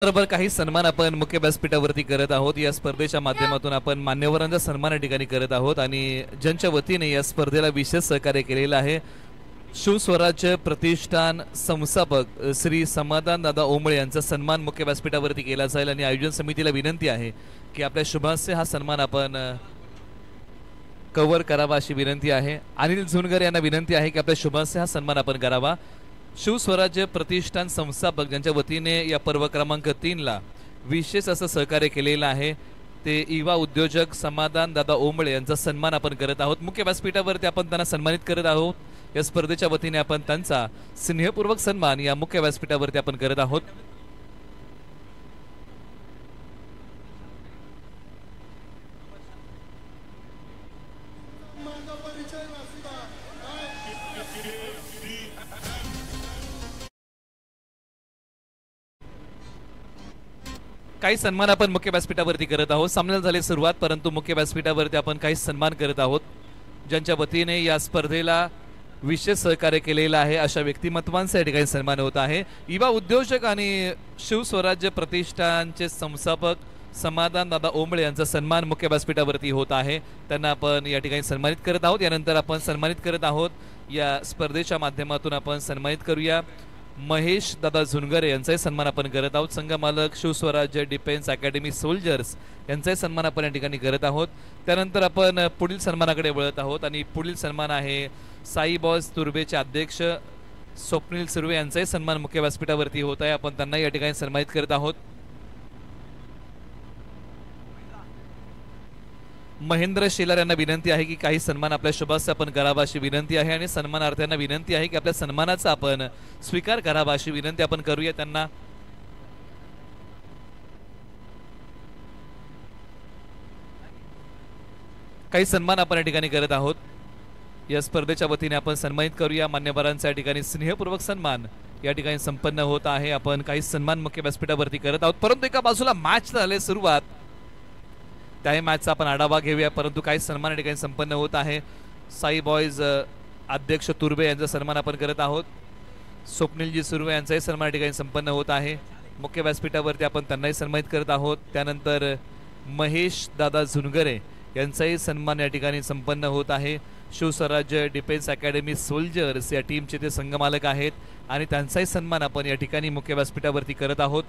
बरोबर काही सन्मान आपण मुख्य व्यासपीठावरती करत आहोत। या स्पर्धेच्या माध्यमातून आपण मान्यवरांचा सन्मान या ठिकाणी करत आहोत आणि ज्यांच्या वतीने या स्पर्धेला विशेष सहकार्य केलेलं आहे शिवस्वराज्य प्रतिष्ठान संस्थापक श्री समाधान दादा ओंबळे यांचा सन्मान मुख्य व्यासपीठावरती केला जाईल आणि आयोजन समितीला विनंती आहे की आपल्या शुभास्ये हा सन्मान आपण कव्हर करावा अशी विनंती आहे। अनिल झुनगर यांना विनंती आहे की आपल्या शुभास्ये हा सन्मान आपण करावा। शिवस्वराज्य प्रतिष्ठान संस्थापक ज्यांच्या वतीने या पर्व क्रमांक 3 ला विशेष असं सहकार्य केलेलं आहे ते युवा उद्योजक समाधान दादा ओंबळे यांचा सन्मान आपण करत आहोत। मुख्य व्यासपीठावरती आपण त्यांना सन्मानित करत आहोत। या स्पर्धेच्या वतीने आपण त्यांचा स्नेहपूर्वक सन्मान या मुख्य व्यासपीठावरती आपण करत आहोत। काही सन्मान आपण मुख्य व्यासपीठावरती करत आहोत। सामन्याला झाली सुरुवात, परंतु मुख्य व्यासपीठावरती आपण काही सन्मान करत आहोत ज्यांच्या वतीने या स्पर्धेला विशेष सहकार्य केलेलं आहे अशा व्यक्तिमत्वांचा या ठिकाणी सन्मान होत आहे। युवा उद्योजक आणि शिवस्वराज्य प्रतिष्ठानचे संस्थापक समाधान दादा ओंबळे यांचा सन्मान मुख्य व्यासपीठावरती होत आहे। त्यांना आपण या ठिकाणी सन्मानित करत आहोत। यानंतर आपण सन्मानित करत आहोत या स्पर्धेच्या माध्यमातून आपण सन्मानित करूया महेश दादा झुनगरे यांचाही सन्मान आपण करत आहोत। संघ मालक शिवस्वराज्य डिफेन्स अकॅडमी सोल्जर्स यांचाही सन्मान आपण या ठिकाणी करत आहोत। त्यानंतर आपण पुढील सन्मानाकडे वळत आहोत आणि पुढील सन्मान आहे साई बॉस तुर्बेचे अध्यक्ष स्वप्नील सुर्वे यांचाही सन्मान मुख्य व्यासपीठावरती होत आहे। आपण त्यांना या ठिकाणी सन्मानित करत आहोत। महेंद्र शेलार यांना विनंती आहे की काही सन्मान आपल्या शुभास्ये आपण करावा अशी विनंती आहे आणि सन्मानार्थ्यांना विनंती आहे की आपल्या सन्मानाचा आपण स्वीकार करावा अशी विनंती आपण करूया त्यांना। काही सन्मान आपण या ठिकाणी करत आहोत। या स्पर्धेच्या वतीने आपण सन्मानित करूया मान्यवरांचा या ठिकाणी स्नेहपूर्वक सन्मान या ठिकाणी संपन्न होत आहे। आपण काही सन्मान मुख्य व्यासपीठावरती करत आहोत, परंतु एका बाजूला मॅच झाले सुरुवात, त्या मॅचचा आपण आढावा घेऊया। परंतु काही सन्मान या ठिकाणी संपन्न होत आहे। साई बॉयज अध्यक्ष तुर्बे यांचा सन्मान आपण करत आहोत। स्वप्नीलजी सुर्वे यांचाही सन्मान या ठिकाणी संपन्न होत आहे। मुख्य व्यासपीठावरती आपण त्यांनाही सन्मानित करत आहोत। त्यानंतर महेश दादा झुनगरे यांचाही सन्मान या ठिकाणी संपन्न होत आहे। शिवस्वराज्य डिफेन्स अकॅडमी सोल्जर्स या टीमचे ते संघमालक आहेत आणि त्यांचाही सन्मान आपण या ठिकाणी मुख्य व्यासपीठावरती करत आहोत।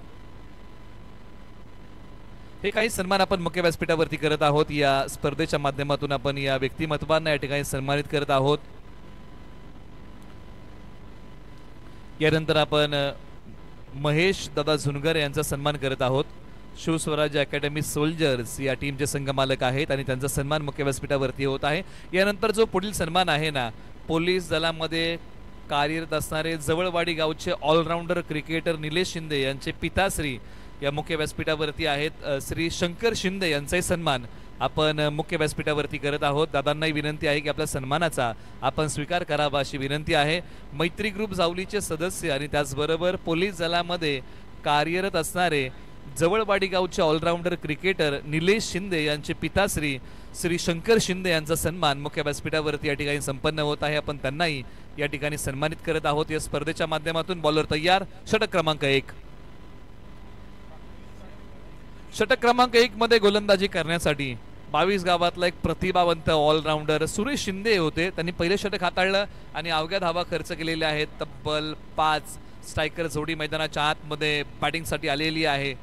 हे काही सन्मान आपण मुख्य व्यासपीठावरती करत आहोत। या स्पर्धेच्या माध्यमातून आपण या व्यक्तिमत्वांना या ठिकाणी सन्मानित करत आहोत। यानंतर आपण महेश दादा झुनगर यांचा सन्मान करत आहोत। शिवस्वराज्य अकॅडमी सोल्जर्स या टीमचे संघमालक आहेत आणि त्यांचा सन्मान मुख्य व्यासपीठावरती होत आहे। यानंतर जो पुढील सन्मान आहे ना, पोलीस दलामध्ये कार्यरत असणारे जवळवाडी गावचे ऑलराऊंडर क्रिकेटर निलेश शिंदे यांचे पिताश्री या मुख्य व्यासपीठावरती आहेत श्री शंकर शिंदे यांचाही सन्मान आपण मुख्य व्यासपीठावरती करत आहोत। दादांनाही विनंती आहे की आपल्या सन्मानाचा आपण स्वीकार करावा अशी विनंती आहे। मैत्री ग्रुप जावलीचे सदस्य आणि त्याचबरोबर पोलीस दलामध्ये कार्यरत असणारे जवळवाडी गावचे ऑलराऊंडर क्रिकेटर निलेश शिंदे यांचे पिताश्री श्री शंकर शिंदे यांचा सन्मान मुख्य व्यासपीठावरती या ठिकाणी संपन्न होत आहे। आपण त्यांनाही या ठिकाणी सन्मानित करत आहोत। या स्पर्धेच्या माध्यमातून बॉलर तयार, षटक क्रमांक 1। षटक क्रमांक 1 मध्ये गोलंदाजी करण्यासाठी 22 गावातला एक प्रतिभावंत ऑलराऊंडर सुरेश शिंदे होते। त्यांनी पहिले षटक हाताळलं आणि अवघ्या धावा खर्च केलेल्या आहेत। तब्बल 5 स्ट्रायकर जोडी मैदानाच्या आतमध्ये बॅटिंगसाठी आलेली आहे।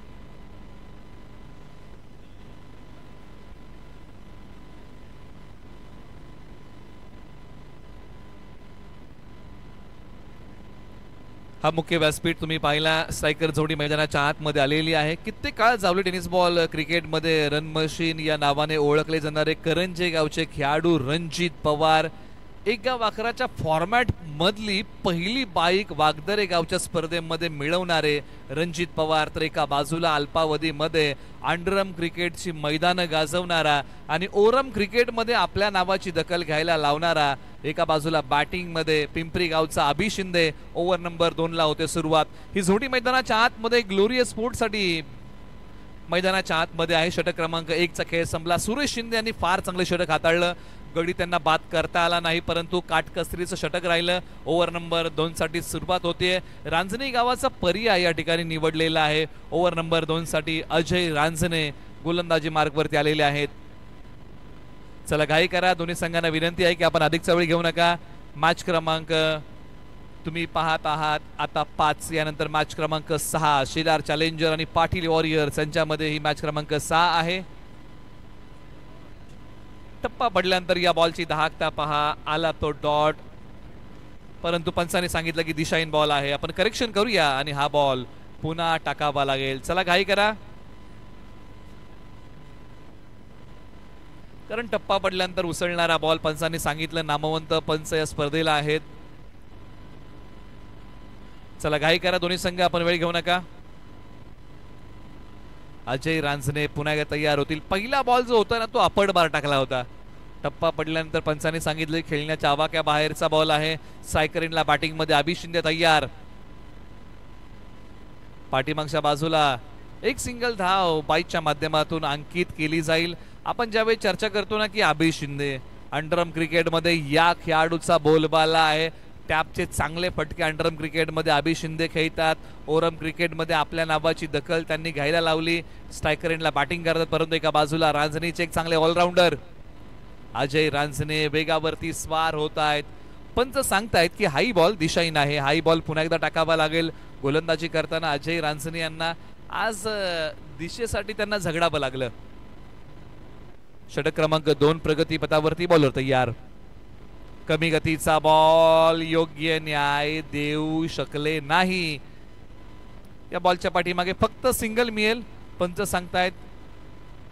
हा मुख्य व्यासपीठ तुम्ही पाहिला, स्ट्रायकर जोडी मैदानाच्या आतमध्ये आलेली आहे। कित्येक काळ जावली टेनिस बॉल क्रिकेटमध्ये रन मशीन या नावाने ओळखले जाणारे करंजे गावचे खेळाडू रणजित पवार एक गाव अकराच्या फॉर्मॅट मधली पहिली बाईक वागदरे गावच्या स्पर्धेमध्ये मिळवणारे रणजित पवार, तर एका बाजूला अल्पावधीमध्ये अंडरम क्रिकेटची मैदानं गाजवणारा आणि ओरम क्रिकेटमध्ये आपल्या नावाची दखल घ्यायला लावणारा, एका बाजूला बॅटिंगमध्ये पिंपरी गावचा अभि शिंदे। ओव्हर नंबर 2 ला होते सुरुवात। ही जोडी मैदानाच्या आतमध्ये ग्लोरियस स्पोर्टसाठी मैदानाच्या आतमध्ये आहे। षटक क्रमांक 1 चा खेळ संपला। सुरेश शिंदे यांनी फार चांगले षटक हाताळलं। गडी त्यांना बाद करता आला नाही, परंतु काटकसरीचं षटक राहिलं. ओव्हर नंबर 2 साठी सुरुवात होते. रांजणे गावाचा पर्याय या ठिकाणी निवडलेला आहे. ओव्हर नंबर 2 साठी अजय रांजणे गोलंदाजी मार्गवरती आलेले आहेत. चला घाई करा, दोन्ही संघांना विनंती आहे की आपण अधिकचा वेळ घेऊ नका. मॅच क्रमांक तुम्ही पाहत आहात आता 5, यानंतर मॅच क्रमांक 6 शेलार चॅलेंजर आणि पाटील वॉरियर्स यांच्यामध्ये ही मॅच क्रमांक 6 आहे. टप्पा पडल्यानंतर या बॉलची धाकता पहा, आला तो डॉट, परंतु पंचाने सांगितलं की दिशाहीन बॉल आहे, आपण करेक्शन करूया आणि हा बॉल पुन्हा टाकावा लागेल. चला घाई करा, कारण टप्पा पडल्यानंतर उसळणारा बॉल पंचांनी सांगितलं. नामवंत पंच या स्पर्धेला आहेत. चला घाई करा दोन्ही संघ, आपण वेळ घेऊ नका. अजय रांजणे पुन्हा एकदा तयार होतील. पहिला बॉल जो होता ना तो अपड बार टाकला होता. टप्पा पडल्यानंतर पंचांनी सांगितले खेळण्याच्या आवाक्या बाहेरचा बॉल आहे. सायकरीनला बॅटिंग मध्ये अभि शिंदे तयार. पाठीमागच्या बाजूला एक सिंगल धाव बाईकच्या माध्यमातून अंकित केली जाईल. आपण ज्यावेळी चर्चा करतो ना की अभि शिंदे अंडरम क्रिकेटमध्ये या खेळाडूचा बोलबाला आहे. टॅपचे चांगले फटके अंडरम क्रिकेटमध्ये अभि शिंदे खेळतात. ओरम क्रिकेटमध्ये आपल्या नावाची दखल त्यांनी घ्यायला लावली. स्ट्रायकर एंडला बॅटिंग करतात, परंतु एका बाजूला रांजणेचे एक चांगले ऑलराऊंडर अजय रांजणे वेगावरती स्वार होत आहेत. पंच सांगतायत की हाई बॉल दिशाहीन आहे, हाई बॉल पुन्हा एकदा टाकावा लागेल. गोलंदाजी करताना अजय रांजणे यांना आज दिशेसाठी त्यांना झगडावं लागलं. षटक क्रमांक 2 प्रगतीपथावरती बॉलर तयार. कमी गतीचा बॉल योग्य न्याय देऊ शकले नाही. या बॉलच्या पाठीमागे फक्त सिंगल मिळेल, पंच सांगतायत.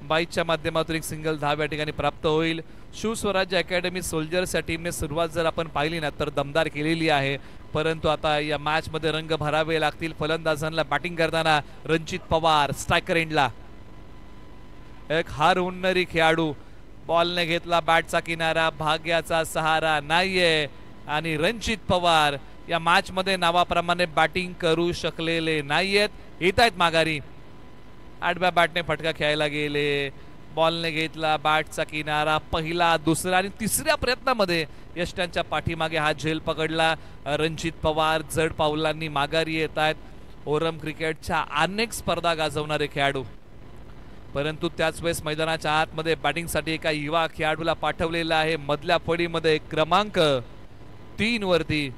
बाईकच्या माध्यमातून एक सिंगल धाव या ठिकाणी प्राप्त होईल. शिवस्वराज्य अकॅडमी सोल्जर्स या टीमने सुरुवात जर आपण पाहिली ना तर दमदार केलेली आहे, परंतु आता या मॅच मध्ये रंग भरावे लागतील. फलंदाजांना बॅटिंग करताना रणजित पवार स्ट्रायकर एंडला, एक हार उन्नरी खेळाडू. बॉलने घेतला बॅटचा किनारा, भाग्याचा सहारा नाहीये आणि रणजित पवार या मॅच मध्ये नावाप्रमाणे बॅटिंग करू शकलेले नाहीयेत. येत आहेत माघारी. आडव्या बॅटने फटका खेळायला गेले, बॉलने घेतला बॅटचा किनारा. पहिला, दुसरा आणि तिसऱ्या प्रयत्नामध्ये यष्ट्यांच्या पाठीमागे हा झेल पकडला. रणजित पवार जड पावलांनी माघारी येत आहेत. ओरम क्रिकेटच्या अनेक स्पर्धा गाजवणारे खेळाडू, परंतु त्याच वेळेस मैदानाच्या आतमध्ये बॅटिंगसाठी एका युवा खेळाडूला पाठवलेला आहे. मधल्या फळीमध्ये क्रमांक 3 वरती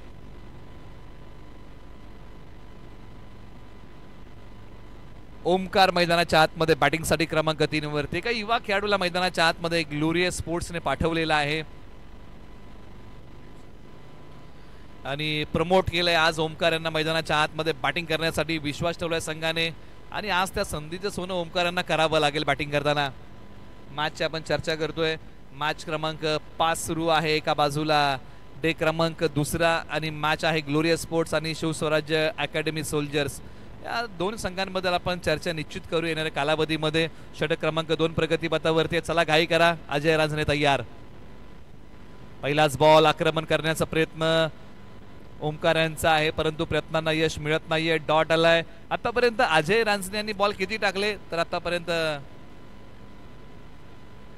ओमकार मैदानाच्या आतमध्ये बॅटिंगसाठी क्रमांक 3 वरती एका युवा खेळाडूला मैदानाच्या आतमध्ये ग्लोरियस स्पोर्ट्सने पाठवलेला आहे आणि प्रमोट केलंय आज ओमकार यांना मैदानाच्या आतमध्ये बॅटिंग करण्यासाठी. विश्वास ठेवलाय संघाने आणि आज त्या संधीचं सोनं ओमकार यांना करावं लागेल बॅटिंग करताना. मॅचची आपण चर्चा करतोय. मॅच क्रमांक 5 सुरू आहे. एका बाजूला डे क्रमांक 2 आणि मॅच आहे ग्लोरियस स्पोर्ट्स आणि शिवस्वराज्य अकॅडमी सोल्जर्स. या दोन संघांबद्दल आपण चर्चा निश्चित करू येणाऱ्या कालावधीमध्ये. षटक क्रमांक 2 प्रगतीपथावरती. चला घाई करा, अजय रांजणे तयार. पहिलाच बॉल आक्रमण करण्याचा प्रयत्न ओमकार यांचा आहे, परंतु प्रयत्नांना यश मिळत नाहीये. डॉट आलाय. आतापर्यंत अजय रांजणे यांनी बॉल किती टाकले तर आतापर्यंत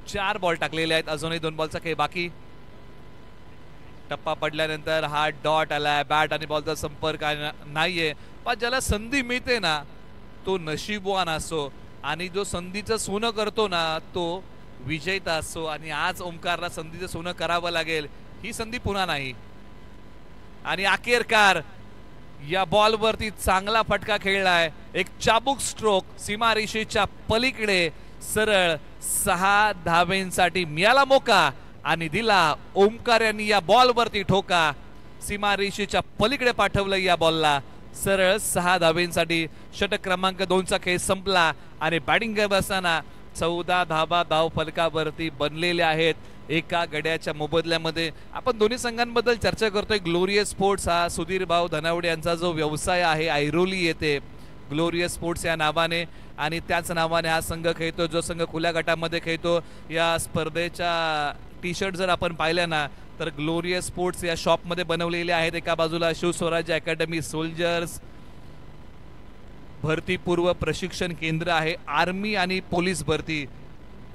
4 बॉल टाकलेले आहेत. अजूनही 2 बॉलचा खेळ बाकी. टप्पा पडल्यानंतर हा डॉट आलाय. बॅट आणि बॉलचा संपर्क नाहीये, पण ज्याला संधी मिळते ना तो नशीबवान असो आणि जो संधीचं सोनं करतो ना तो विजेता असो. आणि आज ओमकारला संधीचं सोनं करावं लागेल. ही संधी पुन्हा नाही आणि अखेरकार या बॉलवरती चांगला फटका खेळलाय. एक चाबूक स्ट्रोक सीमारेषेच्या पलीकडे सरळ 6 धावेंसाठी मिळाला मोका आणि दिला ओमकार यांनी या बॉलवरती ठोका. सीमारेषेच्या पलीकडे पाठवलं या बॉलला सरळ 6 धावेंसाठी. षटक क्रमांक 2 चा खेळ संपला आणि बॅटिंग करत असताना 14 धावा धाव फलकावरती बनलेल्या आहेत एका गड्याच्या मोबदल्यामध्ये. आपण दोन्ही संघांबद्दल चर्चा करतोय. ग्लोरियस स्पोर्ट्स हा सुधीर भाऊ धनावडे यांचा जो व्यवसाय आहे ऐरोली येथे ग्लोरियस स्पोर्ट्स या नावाने, आणि त्याच नावाने हा संघ खेळतो. जो संघ खुल्या गटामध्ये खेळतो. या स्पर्धेच्या टी शर्ट जर आपण पाहिल्या ना तर ग्लोरियस स्पोर्ट्स या शॉपमध्ये बनवलेले आहेत. एका बाजूला शिवस्वराज्य अकॅडमी सोल्जर्स भरतीपूर्व प्रशिक्षण केंद्र आहे. आर्मी आणि पोलीस भरती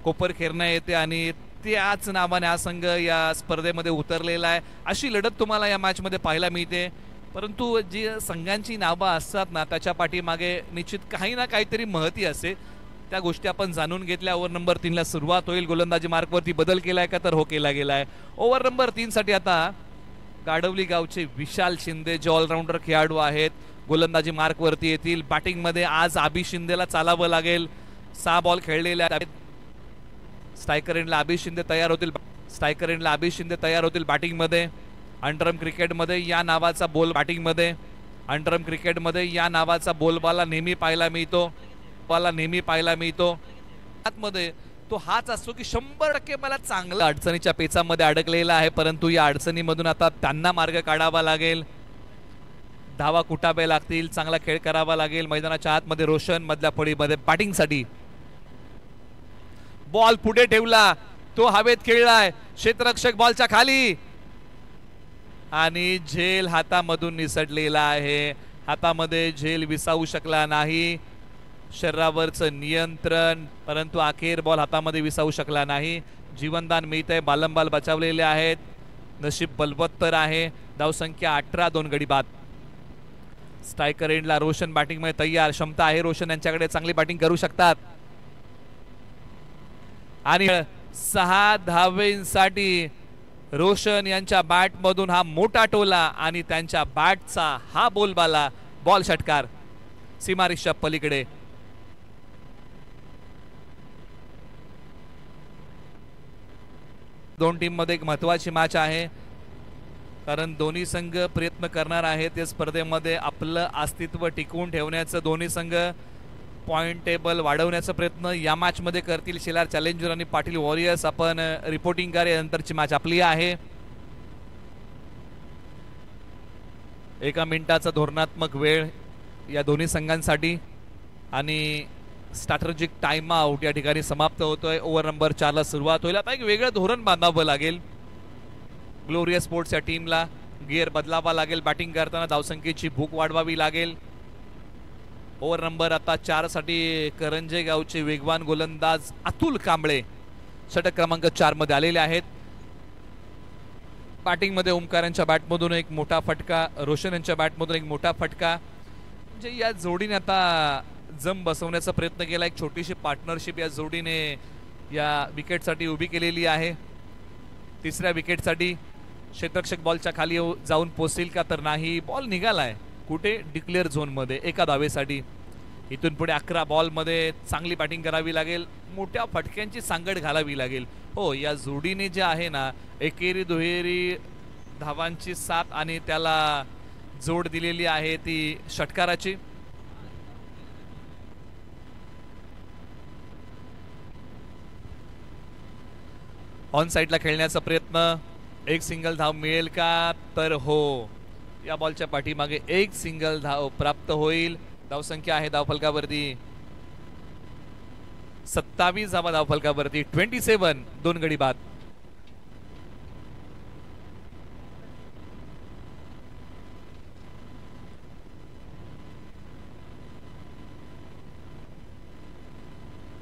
कोपरखेरणा येते आणि त्याच नावाने हा संघ या स्पर्धेमध्ये उतरलेला आहे. अशी लढत तुम्हाला या मॅच मध्ये पाहायला मिळते. परंतु जी संघांची नावं असतात ना त्याच्या पाठीमागे निश्चित काही ना काहीतरी महती असते. त्या गोष्टी आपण जाणून घेतल्या. ओव्हर नंबर 3 ला सुरुवात होईल. गोलंदाजी मार्कवरती बदल केलाय का तर हो केला गेलाय. ओव्हर नंबर 3 साठी आता गाडवली गावचे विशाल शिंदे जे ऑलराऊंडर खेळाडू आहेत गोलंदाजी मार्कवरती येतील. बॅटिंग मध्ये आज आबी शिंदेला चालावं लागेल. 6 बॉल खेळलेले आहेत. स्ट्रायकर एंडला आबी शिंदे तयार होतील. स्ट्रायकर एंडला आबी शिंदे तयार होतील बॅटिंग मध्ये. अंडरम क्रिकेटमध्ये या नावाचा बोल बॅटिंग मध्ये. अंडरम क्रिकेटमध्ये या नावाचा बोलबाला नेहमी पाहायला मिळतो. आतमध्ये तो हाच असतो की 100% मला चांगला अडचणीच्या पेचामध्ये अडकलेला आहे. परंतु या अडचणीमधून आता त्यांना मार्ग काढावा लागेल. धावा कुटावे लागतील. चांगला खेळ करावा लागेल. मैदानाच्या आतमध्ये रोशन मधल्या फळीमध्ये बॅटिंगसाठी बॉल पुढे ठेवला. तो हवेत खेळलाय. क्षेत्ररक्षक बॉलच्या खाली आणि झेल हातामधून निसटलेला आहे. हातामध्ये झेल विसावू शकला नाही. शरीरावरचं नियंत्रण परंतु अखेर बॉल हातामध्ये विसावू शकला नाही. जीवनदान मिळतंय. बालंबाल बचावलेले आहेत. नशीब बलवत्तर आहे. धावसंख्या 18 2 गडी बाद. स्ट्रायकर एंडला रोशन बॅटिंग मध्ये तयार. क्षमता आहे रोशन यांच्याकडे. चांगली बॅटिंग करू शकतात. आणि 6 धावेंसाठी रोशन यांच्या बॅट मधून हा मोठा टोला आणि त्यांच्या बॅटचा हा बोलबाला. बॉल षटकार सीमारेषा पलीकडे. दोन टीम मध्ये एक महत्वाची मॅच आहे कारण दोन्ही संघ प्रयत्न करणार आहेत या स्पर्धेमध्ये आपलं अस्तित्व टिकवून ठेवण्याचं. दोन्ही संघ पॉइंट टेबल वाढवण्याचा प्रयत्न या मॅच मध्ये करतील. शेलार चॅलेंजर आणि पाटील वॉरियर्स. आपण रिपोर्टिंग कार्यानंतरची मॅच आपली आहे. 1 मिनिटाचा धोरणात्मक वेळ या दोन्ही संघांसाठी आणि स्ट्रॅटेजिक टाइम आउट या ठिकाणी समाप्त होतोय. ओव्हर नंबर 4 ला सुरुवात होईल. आता एक वेगळं धोरण बांधावं लागेल. ग्लोरिया स्पोर्ट्स या टीमला गिअर बदलावा लागेल. बॅटिंग करताना धावसंख्येची भूक वाढवावी लागेल. ओव्हर नंबर आता 4 साठी करंजे गावचे वेगवान गोलंदाज अतुल कांबळे षटक क्रमांक 4 मध्ये आलेले आहेत. बॅटिंग मध्ये ओमकार यांच्या बॅटमधून एक मोठा फटका. रोशन यांच्या बॅटमधून एक मोठा फटका. म्हणजे या जोडीने आता जम बसवण्याचा प्रयत्न केला. एक छोटीशी पार्टनरशिप या जोडीने या विकेटसाठी उभी केलेली आहे. तिसऱ्या विकेटसाठी क्षेत्ररक्षक बॉलच्या खाली जाऊन पोहोचेल का तर नाही. बॉल निघालाय कुठे डिक्लेअर झोन मध्ये 1 धावेसाठी. इथून पुढे 11 बॉल मध्ये चांगली बॅटिंग करावी लागेल. मोठ्या फटक्यांची सांगड घालावी लागेल. हो या जोडीने जे आहे ना एकेरी दुहेरी धावांची साथ आणि त्याला जोड दिलेली आहे ती षटकाराची. ऑन साइडला खेळण्याचा प्रयत्न. एक सिंगल धाव मिळेल का तर हो. या बॉलच्या पाठीमागे एक सिंगल धाव प्राप्त होईल. धावसंख्या आहे धावफलकावरती 27 धावा धावफलकावरती. 27 2 गडी बाद.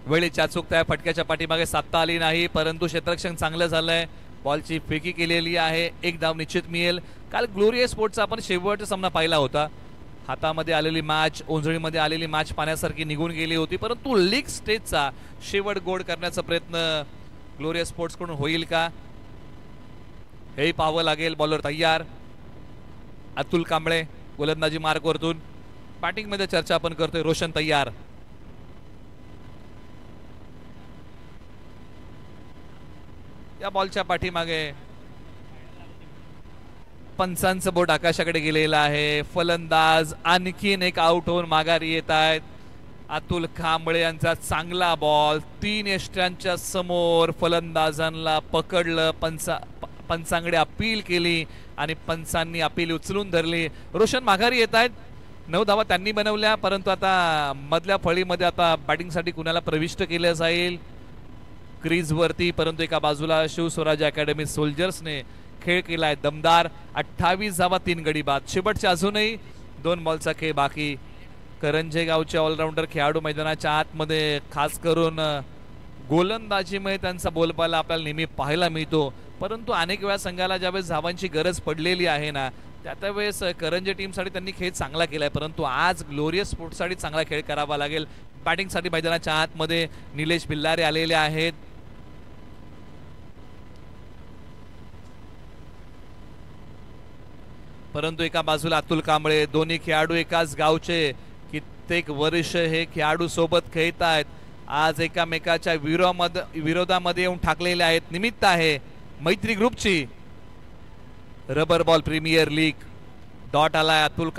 वेळेची अचूकता आहे. फटक्याच्या पाठीमागे साधता आली नाही परंतु क्षेत्ररक्षण चांगलं झालंय. बॉलची फेकी केलेली आहे. 1 धाव निश्चित मिळेल. काल ग्लोरिया स्पोर्ट्सचा आपण शेवटचा सामना पाहिला होता. हातामध्ये आलेली मॅच ओंजळीमध्ये आलेली मॅच पाण्यासारखी निघून गेली होती परंतु लीग स्टेजचा शेवट गोड करण्याचा प्रयत्न ग्लोरिया स्पोर्ट्स कडून होईल का हे पाहावं लागेल. बॉलर तयार. अतुल कांबळे गोलंदाजी मार्कवरतून. बॅटिंग मध्ये चर्चा आपण करतोय. रोशन तयार. या बॉलच्या पाठीमागे पंचांचं बोट आकाशाकडे गेलेलं आहे. फलंदाज आणखीन एक आउट होऊन माघारी येत आहेत. अतुल कांबळे यांचा चांगला बॉल 3 यष्ट्यांच्या समोर फलंदाजांना पकडलं. पंचांकडे अपील केली आणि पंचांनी अपील उचलून धरली. रोशन माघारी येत आहेत. 9 धावा त्यांनी बनवल्या परंतु आता मधल्या फळीमध्ये आता बॅटिंगसाठी कुणाला प्रविष्ट केलं जाईल क्रीज वरती. परंतु एका बाजूला शिवस्वराज अकॅडमी सोल्जर्सने खेळ केलाय दमदार. 28 धावा 3 गडी बाद. शेवटच्या अजूनही 2 बॉलचा खेळ बाकी. करंजे गावचे ऑलराऊंडर खेळाडू मैदानाच्या आतमध्ये खास करून गोलंदाजीमुळे त्यांचा बोलबाला आपल्याला नेहमी पाहायला मिळतो, परंतु अनेक वेळा संघाला ज्यावेळेस धावांची गरज पडलेली आहे ना, त्यावेळेस करंजी टीमसाठी त्यांनी खेळ चांगला केलाय, परंतु आज ग्लोरियस स्पोर्ट्ससाठी चांगला खेळ करावा लागेल. बॅटिंगसाठी मैदानाच्या आतमध्ये निलेश बिल्लारे आलेले आहेत. परंतु एका बाजूला अतुल कांबळे, दोन्ही खेळाडू एकाच गावचे, कित्येक वर्ष हे खेळाडू सोबत खेळत आहेत. आज एकामेकाच्या विरोधामध्ये येऊन ठाकलेले आहेत. निमित्त आहे मैत्री ग्रुपची rubber ball premier league. Dot आलाय अतुल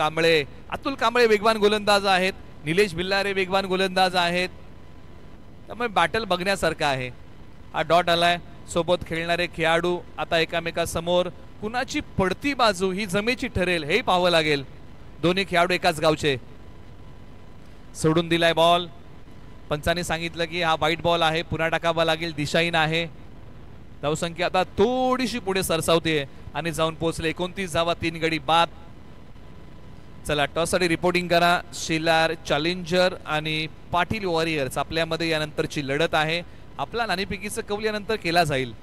कांबळे वेगवान गोलंदाज आहेत, निलेश बिल्लारे वेगवान गोलंदाज आहेत, त्यामुळे बॅटल बघण्यासारखं आहे. हा डॉट आलाय, सोबत खेळणारे खेळाडू आता एकामेकासमोर. कुणाची पडती बाजू ही जमेची ठरेल हे पाहावं लागेल. दोन्ही खेळाडू एकाच गावचे. सोडून दिलाय बॉल. पंचांनी सांगितलं की हा वाईट बॉल आहे, पुन्हा टाकावा लागेल, दिशाहीन आहे. धावसंख्या आता थोडीशी पुढे सरसावते आणि जाऊन पोहोचले 29 धावा, 3 गडी बाद. चला टॉससाठी रिपोर्टिंग करा. शेलार चॅलेंजर आणि पाटील वॉरियर्स आपल्यामध्ये यानंतरची लढत आहे. आपला नाणेफेकीचं कौल यानंतर केला जाईल.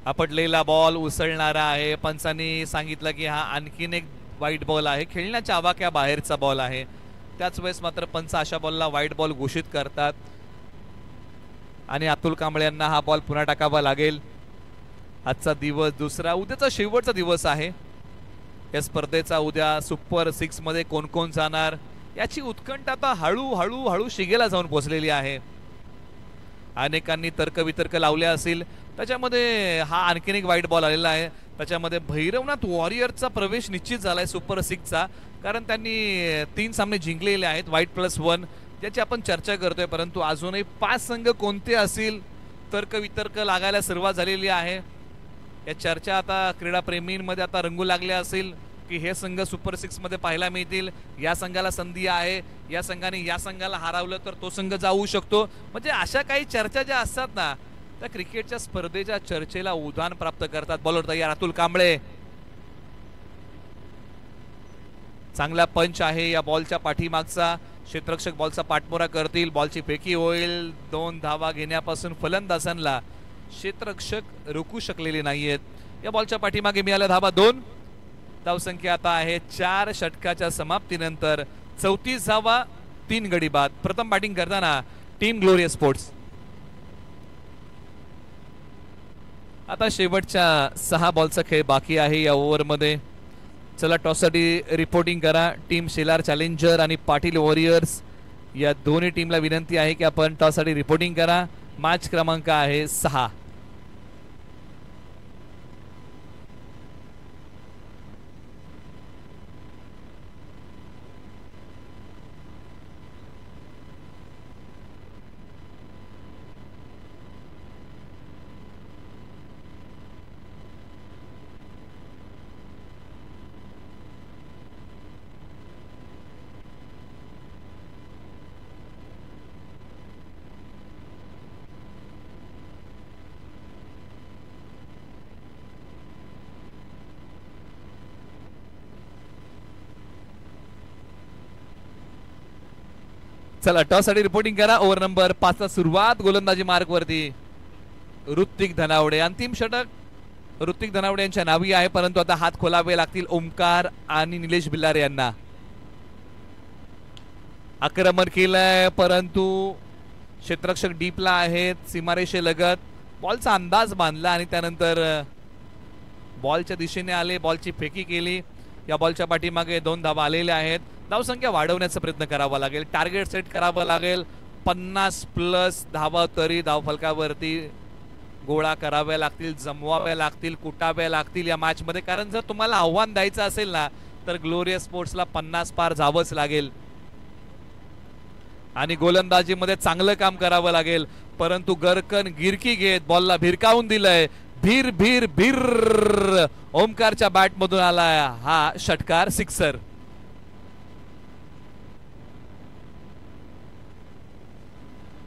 आपटलेला बॉल उसळणारा आहे. पंचांनी सांगितलं की हा आणखीन एक वाईट बॉल आहे, खेळण्याच्या आवाक्या बाहेरचा बॉल आहे. त्याच वेळेस मात्र पंच अशा बॉलला वाईट बॉल घोषित करतात आणि अतुल कांबळे यांना हा बॉल पुन्हा टाकावा लागेल. आजचा दिवस दुसरा, उद्याचा शेवटचा दिवस आहे या स्पर्धेचा. उद्या सुपर 6 मध्ये कोण कोण जाणार याची उत्कंठा आता हळूहळू शिगेला जाऊन पोहोचलेली आहे. अनेकांनी तर्कवितर्क लावले असतील, त्याच्यामध्ये हा आणखीन एक वाईट बॉल आलेला आहे. त्याच्यामध्ये भैरवनाथ वॉरियरचा प्रवेश निश्चित झालाय सुपर 6चा, कारण त्यांनी 3 सामने जिंकलेले आहेत, वाईट+1 ज्याची आपण चर्चा करतोय. परंतु अजूनही 5 संघ कोणते असतील तर्कवितर्क लागायला सुरुवात झालेली आहे. या चर्चा आता क्रीडाप्रेमींमध्ये आता रंगू लागल्या असेल की हे संघ सुपर 6 मध्ये पाहायला मिळतील, या संघाला संधी आहे, या संघाने या संघाला हरवलं तर तो संघ जाऊ शकतो. म्हणजे अशा काही चर्चा ज्या असतात ना, त्या क्रिकेटच्या स्पर्धेच्या चर्चेला उधाण प्राप्त करतात. बॉलर तयार अतुल कांबळे. चांगला पंच आहे या बॉलच्या पाठीमागचा. क्षेत्ररक्षक बॉलचा पाठमोरा करतील, बॉलची फेकी होईल. 2 धावा घेण्यापासून फलंदाजांना क्षेत्ररक्षक रोखू शकलेले नाहीयेत. या बॉलच्या पाठीमागे मिळाल्या धावा 2. धावसंख्या आता आहे 4 षटकाच्या समाप्तीनंतर 34 धावा, 3 गडी बाद. प्रथम बॅटिंग करताना टीम ग्लोरियस स्पोर्ट्स. आता शेवटच्या 6 बॉलचा खेळ बाकी आहे या ओव्हरमध्ये. चला टॉससाठी रिपोर्टिंग करा. टीम शेलार चॅलेंजर आणि पाटील वॉरियर्स या दोन्ही टीमला विनंती आहे की आपण टॉससाठी रिपोर्टिंग करा. मॅच क्रमांक आहे 6. चला टॉससाठी रिपोर्टिंग करा. ओव्हर नंबर 5 सुरुवात. गोलंदाजी मार्क वरती ऋत्विक धनावडे. अंतिम षटक ऋत्विक धनावडे यांच्या नावी आहे, परंतु आता हात खोलावे लागतील ओमकार आणि निलेश बिल्लारे यांना. आक्रमण केलंय परंतु क्षेत्ररक्षक डीपला आहेत, सीमारेषे लगत. बॉलचा अंदाज बांधला आणि त्यानंतर बॉलच्या दिशेने आले, बॉलची फेकी केली. या बॉलच्या पाठीमागे 2 धावा आलेल्या आहेत. धावसंख्या वाढवण्याचा प्रयत्न करावा लागेल, टार्गेट सेट करावं लागेल. 50+ धावा तरी धावफलकावरती गोळा कराव्या लागतील, जमवाव्या लागतील, कुटाव्या लागतील या मॅच मध्ये. कारण जर तुम्हाला आव्हान द्यायचं असेल ना, तर ग्लोरियस स्पोर्ट्सला 50 पार जावंच लागेल आणि गोलंदाजीमध्ये चांगलं काम करावं लागेल. परंतु गरकन गिरकी घेत बॉलला भिरकावून दिलंय. भीर भीर भीर ओमकारच्या बॅट मधून आलाय हा षटकार, सिक्सर.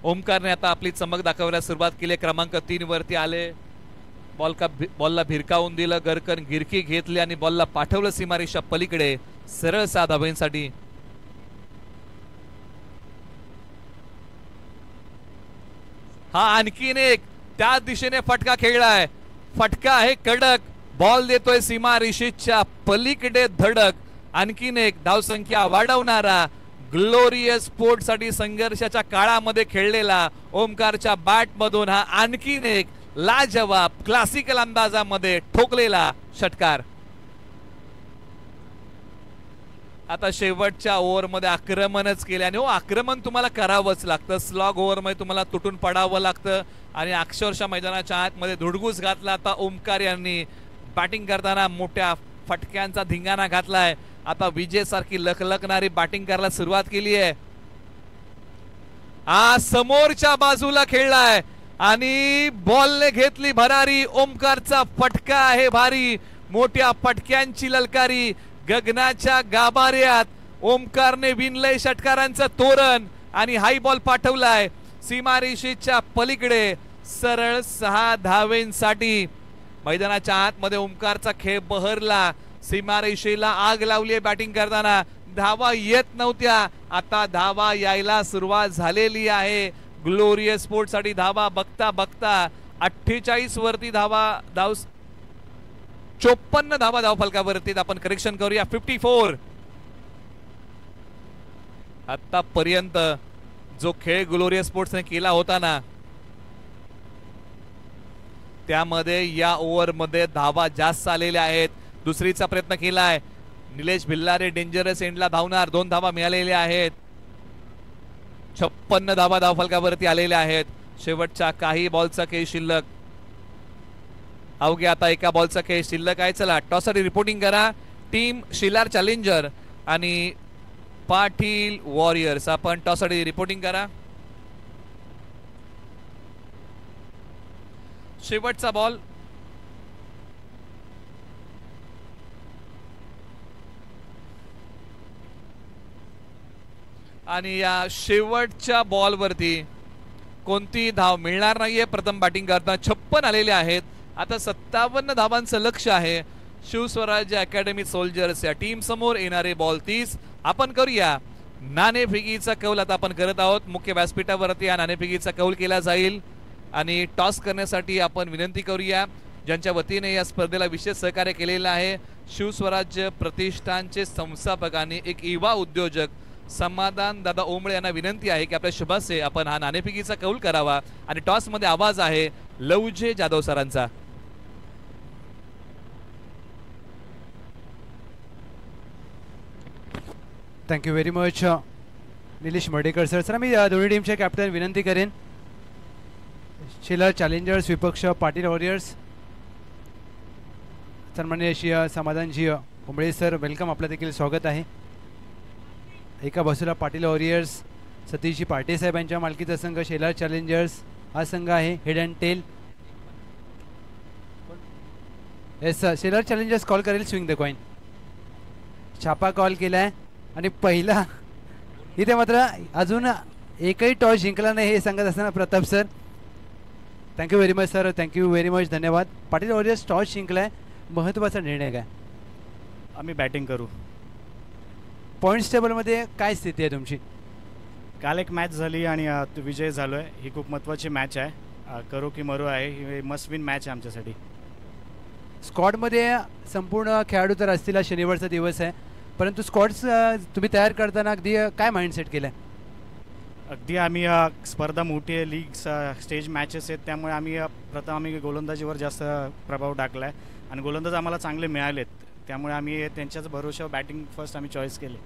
ओमकारने आता आपली चमक दाखवायला सुरुवात केली. क्रमांक 3 वरती आले. बॉलला भिरकावून दिलं, गरकन गिरकी घेतली आणि बॉलला पाठवलं सीमारेषा पलीकडे सरळ 6 धावांसाठी. हा आणखीन एक त्या दिशेने फटका खेळलाय, फटका आहे कडक, बॉल देतोय सीमारेषेच्या पलीकडे धडक. आणखीन एक धावसंख्या वाढवणारा ग्लोरियस स्पोर्ट साठी संघर्षाच्या काळामध्ये खेळलेला ओमकारच्या बॅट मधून हा आणखीन एक लाजवाब क्लासिकल अंदाजामध्ये ठोकलेला षटकार. आता शेवटच्या ओव्हरमध्ये आक्रमणच केले आणि आक्रमण तुम्हाला करावंच लागतं. स्लॉग ओव्हरमध्ये तुम्हाला तुटून पडावं लागतं आणि अक्षरशः मैदानाच्या आतमध्ये धुडगूस घातला. आता ओमकार यांनी बॅटिंग करताना मोठ्या फटक्यांचा धिंगाणा घातलाय. आता विजेसारखी लखलखणारी बॅटिंग करायला सुरुवात केली आहे. समोरच्या बाजूला खेळलाय आणि बॉलने घेतली भरारी. ओमकारचा फटका आहे भारी, मोठ्या फटक्यांची ललकारी. गगनाच्या गाभाऱ्यात ओमकारने विणलंय षटकारांचं तोरण आणि हाय बॉल पाठवलाय सीमारेषेच्या पलीकडे सरळ 6 धावेंसाठी. मैदानाच्या आतमध्ये ओमकारचा खेळ बहरला, सीमारेषेला आग लावली बॅटिंग करताना. धावा येत नव्हत्या, आता धावा यायला सुरुवात झालेली आहे. ग्लोरियस स्पोर्ट साठी धावा बघता बघता 48 वरती धावा 54 धावा धावफलकावरती. आपण करेक्शन करूया 54. आतापर्यंत जो खेळ ग्लोरियस स्पोर्ट्सने केला होता ना, त्यामध्ये या ओव्हरमध्ये धावा जास्त आलेल्या आहेत. दुसरीचा प्रयत्न केलाय निलेश भिल्लारे, डेंजरस एंडला धावणार. 2 धावा मिळालेल्या आहेत. 56 धावा धावफलकावरती आलेल्या आहेत. शेवटच्या काही बॉलचा खेळ शिल्लक, अवघ्या आता एका बॉलचा खेळ शिल्लक आहे. चला टॉससाठी रिपोर्टिंग करा. टीम शिलार चॅलेंजर आणि पाटील वॉरियर्स. आपण टॉससाठी रिपोर्टिंग करा. शेवटचा बॉल आणि या शेवटच्या बॉलवरती कोणती धाव मिळणार नाहीये. प्रथम बॅटिंग करताना 56 आलेले आहेत. आता 57 धावांचं लक्ष आहे शिवस्वराज्य अकॅडमी सोल्जर्स या टीम समोर. येणारे बॉल 30. आपण करूया नाणेफेकीचा कौल. आता आपण करत आहोत. मुख्य व्यासपीठावरती या नाणेफेकीचा कौल केला जाईल आणि टॉस करण्यासाठी आपण विनंती करूया ज्यांच्या वतीने या स्पर्धेला विशेष सहकार्य केलेलं आहे. शिवस्वराज्य प्रतिष्ठानचे संस्थापक आणि एक युवा उद्योजक समाधान दादा ओंबळे यांना विनंती आहे की आपल्या शुभासे आपण हा नाणेफेकीचा कौल करावा. आणि टॉस मध्ये आवाज आहे लवजे जाधव सरांचा. Thank you very much Nilesh Mardekar sir. Sir मी दोन्ही टीमचे कॅप्टन विनंती करेन, शिलार चॅलेंजर्स विपक्ष पाटील वॉरियर्स, सन्माननीय श्री समाधानजी ओंबळे सर, वेलकम, आपलं देखील स्वागत आहे. एका बाजूला पाटील वॉरियर्स सतीशजी पाटे साहेब यांच्या मालकीचा संघ, शेलार चॅलेंजर्स हा संघ आहे head and tail. Yes sir, Shelar challengers call करेल स्विंग द कॉइन. छापा कॉल केलाय आणि पहिला इथे मात्र अजून एकही टॉस जिंकला नाही हे सांगत असताना Pratap sir. Thank you very much sir, thank you very much, धन्यवाद. पाटील वॉरियर्स टॉस जिंकलाय, महत्त्वाचा निर्णय काय? आम्ही बॅटिंग करू. पॉईंट्स टेबलमध्ये काय स्थिती आहे तुमची? काल एक मॅच झाली आणि विजय झालो आहे. ही खूप महत्त्वाची मॅच आहे. करो की मरो आहे, ही मस्ट विन मॅच आहे आमच्यासाठी. स्क्वॉडमध्ये संपूर्ण खेळाडू तर असतील, शनिवारचा दिवस आहे, परंतु स्क्वॉड्स तुम्ही तयार करताना अगदी काय माइंडसेट केलं आहे? अगदी आम्ही स्पर्धा मोठी आहे, लीग स्टेज मॅचेस आहेत, त्यामुळे आम्ही गोलंदाजीवर जास्त प्रभाव टाकला आहे आणि गोलंदाज आम्हाला चांगले मिळालेत, त्यामुळे आम्ही त्यांच्याच भरोशावर बॅटिंग फर्स्ट आम्ही चॉईस केले.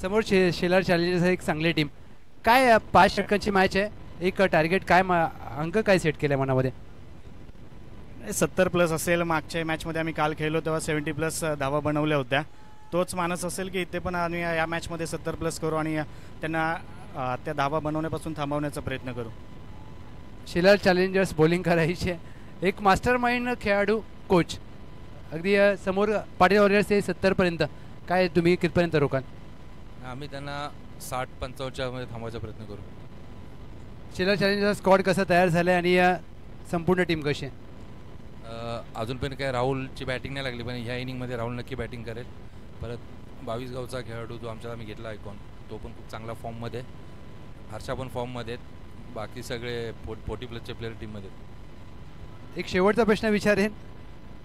समोर शेलार चॅलेंजर्स एक चांगली टीम. काय 5 षटकांची मॅच आहे, एक टार्गेट काय अंक काय सेट केलं मनामध्ये? 70+ असेल. मागच्या मॅचमध्ये आम्ही काल खेळलो तेव्हा 70+ धावा बनवल्या होत्या. तोच मानस असेल की इथे पण आम्ही या मॅचमध्ये 70+ करू आणि त्यांना त्या धावा बनवण्यापासून थांबवण्याचा प्रयत्न करू. शेलार चॅलेंजर्स बॉलिंग करायचे, एक मास्टर माइंड खेळाडू कोच, अगदी समोर पाटील वॉरियर्स ते 70पर्यंत, काय तुम्ही कितपर्यंत रोकाल? आम्ही त्यांना 60-55 मध्ये थांबवायचा प्रयत्न करू. शेलार चॅलेंजर्स स्क्वॉड कसा तयार झाला आहे आणि संपूर्ण टीम कशी आहे? अजून पण काय राहुलची बॅटिंग नाही लागली, पण ह्या इनिंगमध्ये राहुल नक्की बॅटिंग करेल. परत 22 गावचा खेळाडू जो आमच्यात आम्ही घेतला आयकॉन, तो पण खूप चांगला फॉर्ममध्ये. हर्षा पण फॉर्ममध्ये. बाकी सगळे 40 प्लसचे प्लेयर टीममध्ये. एक शेवटचा प्रश्न विचारेन.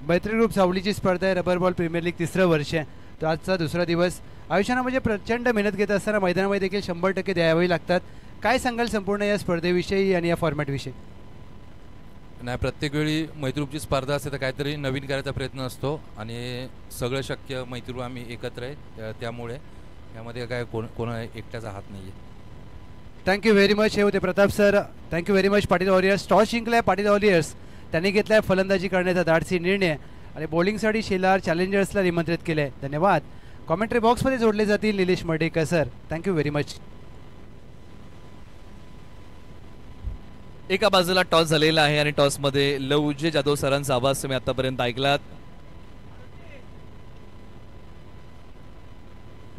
मैत्री ग्रुप सावलीची स्पर्धा आहे, रबर बॉल प्रीमियर लीग 3रं वर्ष आहे. तो आजचा 2रा दिवस. आयुष्यानं म्हणजे प्रचंड मेहनत घेत असताना मैदानामध्ये देखील 100% द्यावी लागतात. काय सांगाल संपूर्ण या स्पर्धेविषयी आणि या फॉर्मॅटविषयी? नाही, प्रत्येक वेळी मैत्रीची स्पर्धा असते तर काहीतरी नवीन करायचा प्रयत्न असतो आणि सगळं शक्य मैत्री आम्ही एकत्र आहे, त्यामुळे यामध्ये काय कोणा एकट्याचा हात नाही आहे. Thank you very much. हे होते Pratap sir. Thank you very much. Patil warriors toss जिंकलाय. पाटील वॉरियर्स त्यांनी घेतलाय फलंदाजी करण्याचा धाडसी निर्णय आणि बॉलिंगसाठी शेलार चॅलेंजर्सला निमंत्रित केलं आहे. धन्यवाद. कॉमेंट्री बॉक्समध्ये जोडले जातील Nilesh Mardekar sir. Thank you very much. एका बाजूला टॉस झालेला आहे आणि टॉसमध्ये लवजे जाधव सरांचा आवाज तुम्ही आतापर्यंत ऐकलात.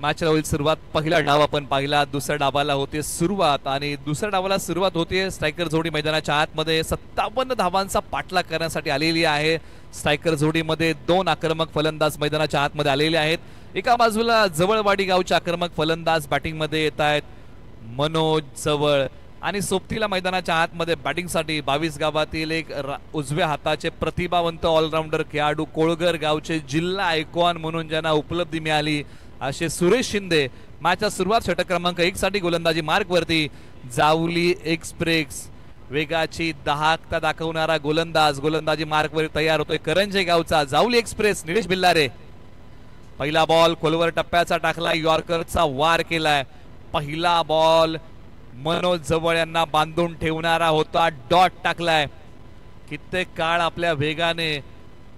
मॅचला होईल सुरुवात. पहिला डाव आपण पाहिला. दुसऱ्या डावाला होते सुरुवात आणि दुसऱ्या डावाला सुरुवात होते. स्ट्रायकर जोडी मैदानाच्या आतमध्ये 57 धावांचा पाठलाग करण्यासाठी आलेली आहे. स्ट्रायकर जोडीमध्ये 2 आक्रमक फलंदाज मैदानाच्या आतमध्ये आलेले आहेत. एका बाजूला जवळवाडी गावचे आक्रमक फलंदाज बॅटिंगमध्ये येत आहेत. मनोज जवळ आणि सोबतीला मैदानाच्या आतमध्ये बॅटिंगसाठी 22 गावातील एक उजव्या हाताचे प्रतिभावंत ऑलराऊंडर खेळाडू, कोळगर गावचे जिल्हा आयकॉन म्हणून ज्यांना उपलब्धी मिळाली असे सुरेश शिंदे. मॅचच्या सुरुवात षटक क्रमांक 1 साठी गोलंदाजी मार्कवरती. जावली एक्सप्रेस वेगाची दाहकता दाखवणारा गोलंदाजी मार्कवर तयार होतोय. करंजे गावचा जावली एक्सप्रेस निलेश भिल्लारे. पहिला बॉल खोलवर टप्प्याचा टाकला. यॉर्करचा वार केलाय. पहिला बॉल मनोज जवळ यांना बांधून ठेवणारा होता. डॉट टाकलाय. कित्येक काळ आपल्या वेगाने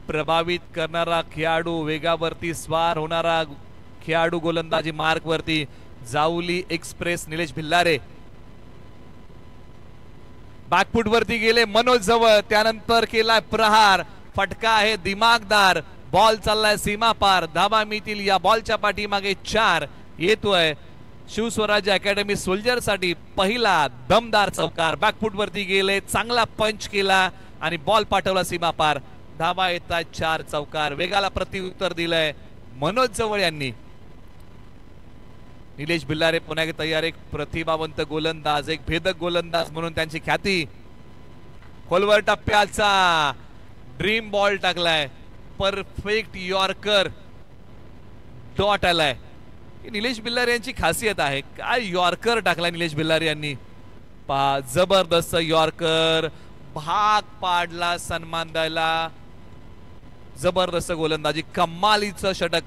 प्रभावित करणारा खेळाडू, वेगावरती स्वार होणारा खेळाडू गोलंदाजी मार्कवरती. जावली एक्सप्रेस निलेश भिल्लारे. बॅकफुट वरती गेले मनोज जवळ. त्यानंतर केलाय प्रहार. फटका आहे दिमागदार. बॉल चाललाय सीमा पार. धावा मिळतील या बॉलच्या पाठीमागे 4 येतोय शिवस्वराज्य अकॅडमी सोल्जर साठी. पहिला दमदार चौकार. बॅकफुट वरती गेले. चांगला पंच केला आणि बॉल पाठवला सीमा पार. धावा येतात 4 चौकार. वेगाला प्रत्युत्तर दिलंय मनोज जवळ यांनी. निलेश भिल्लारे पुन्हा तयार. एक प्रतिभावंत गोलंदाज, एक भेदक गोलंदाज म्हणून त्यांची ख्याती. खोलवर टप्प्याचा ड्रीम बॉल टाकलाय. Perfect yorker. डॉट आलाय. निलेश भिल्लारे यांची खासियत आहे. काय यॉर्कर टाकलाय निलेश भिल्लारे यांनी. जबरदस्त यॉर्कर. भाग पाडला सन्मान द्यायला. जबरदस्त गोलंदाजी. कमालीचं षटक.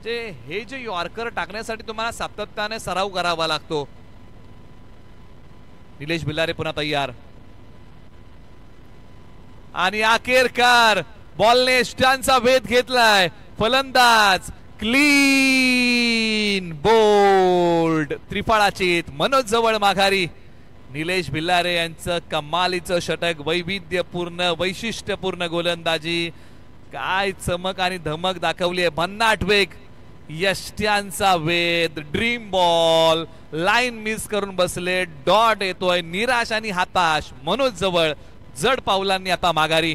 हे जे यॉर्कर टाकण्यासाठी तुम्हाला सातत्याने सराव करावा लागतो. निलेश भिल्लारे पुन्हा तयार आणि अखेरकार बॉलने स्टंपचा वेध घेतलाय. फलंदाज क्लीन बोल्ड. त्रिफळाचीत. मनोज जवळ माघारी. निलेश भिल्लारे यांचं कमालीचं षटक. वैविध्यपूर्ण वैशिष्ट्यपूर्ण गोलंदाजी. काय चमक आणि धमक दाखवली आहे. भन्नाट वेग. यष्ट्यांचा वेध. Dream ball. लाईन मिस करून बसले. डॉट येतोय. निराश आणि हताश मनोज जवळ जड पावलांनी आता माघारी.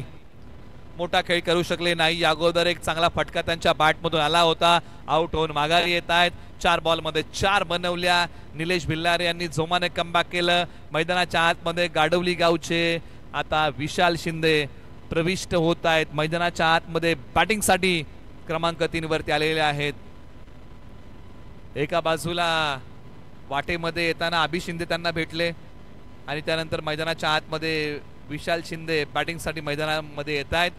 मोठा खेळ करू शकले नाही. अगोदर एक चांगला फटका त्यांच्या बॅटमधून आला होता. आउट होऊन माघारी येत आहेत. 4 बॉलमध्ये 4 बनवल्या. निलेश भिल्लारे यांनी जोमाने कमबॅक केलं. मैदानाच्या आतमध्ये गाडवली गावचे आता विशाल शिंदे प्रविष्ट होत आहेत. मैदानाच्या आतमध्ये बॅटिंगसाठी क्रमांक 3 वरती आलेले आहेत. एका बाजूला वाटेमध्ये येताना अभि शिंदे त्यांना भेटले आणि त्यानंतर मैदानाच्या आतमध्ये विशाल शिंदे बॅटिंगसाठी मैदानामध्ये येत आहेत.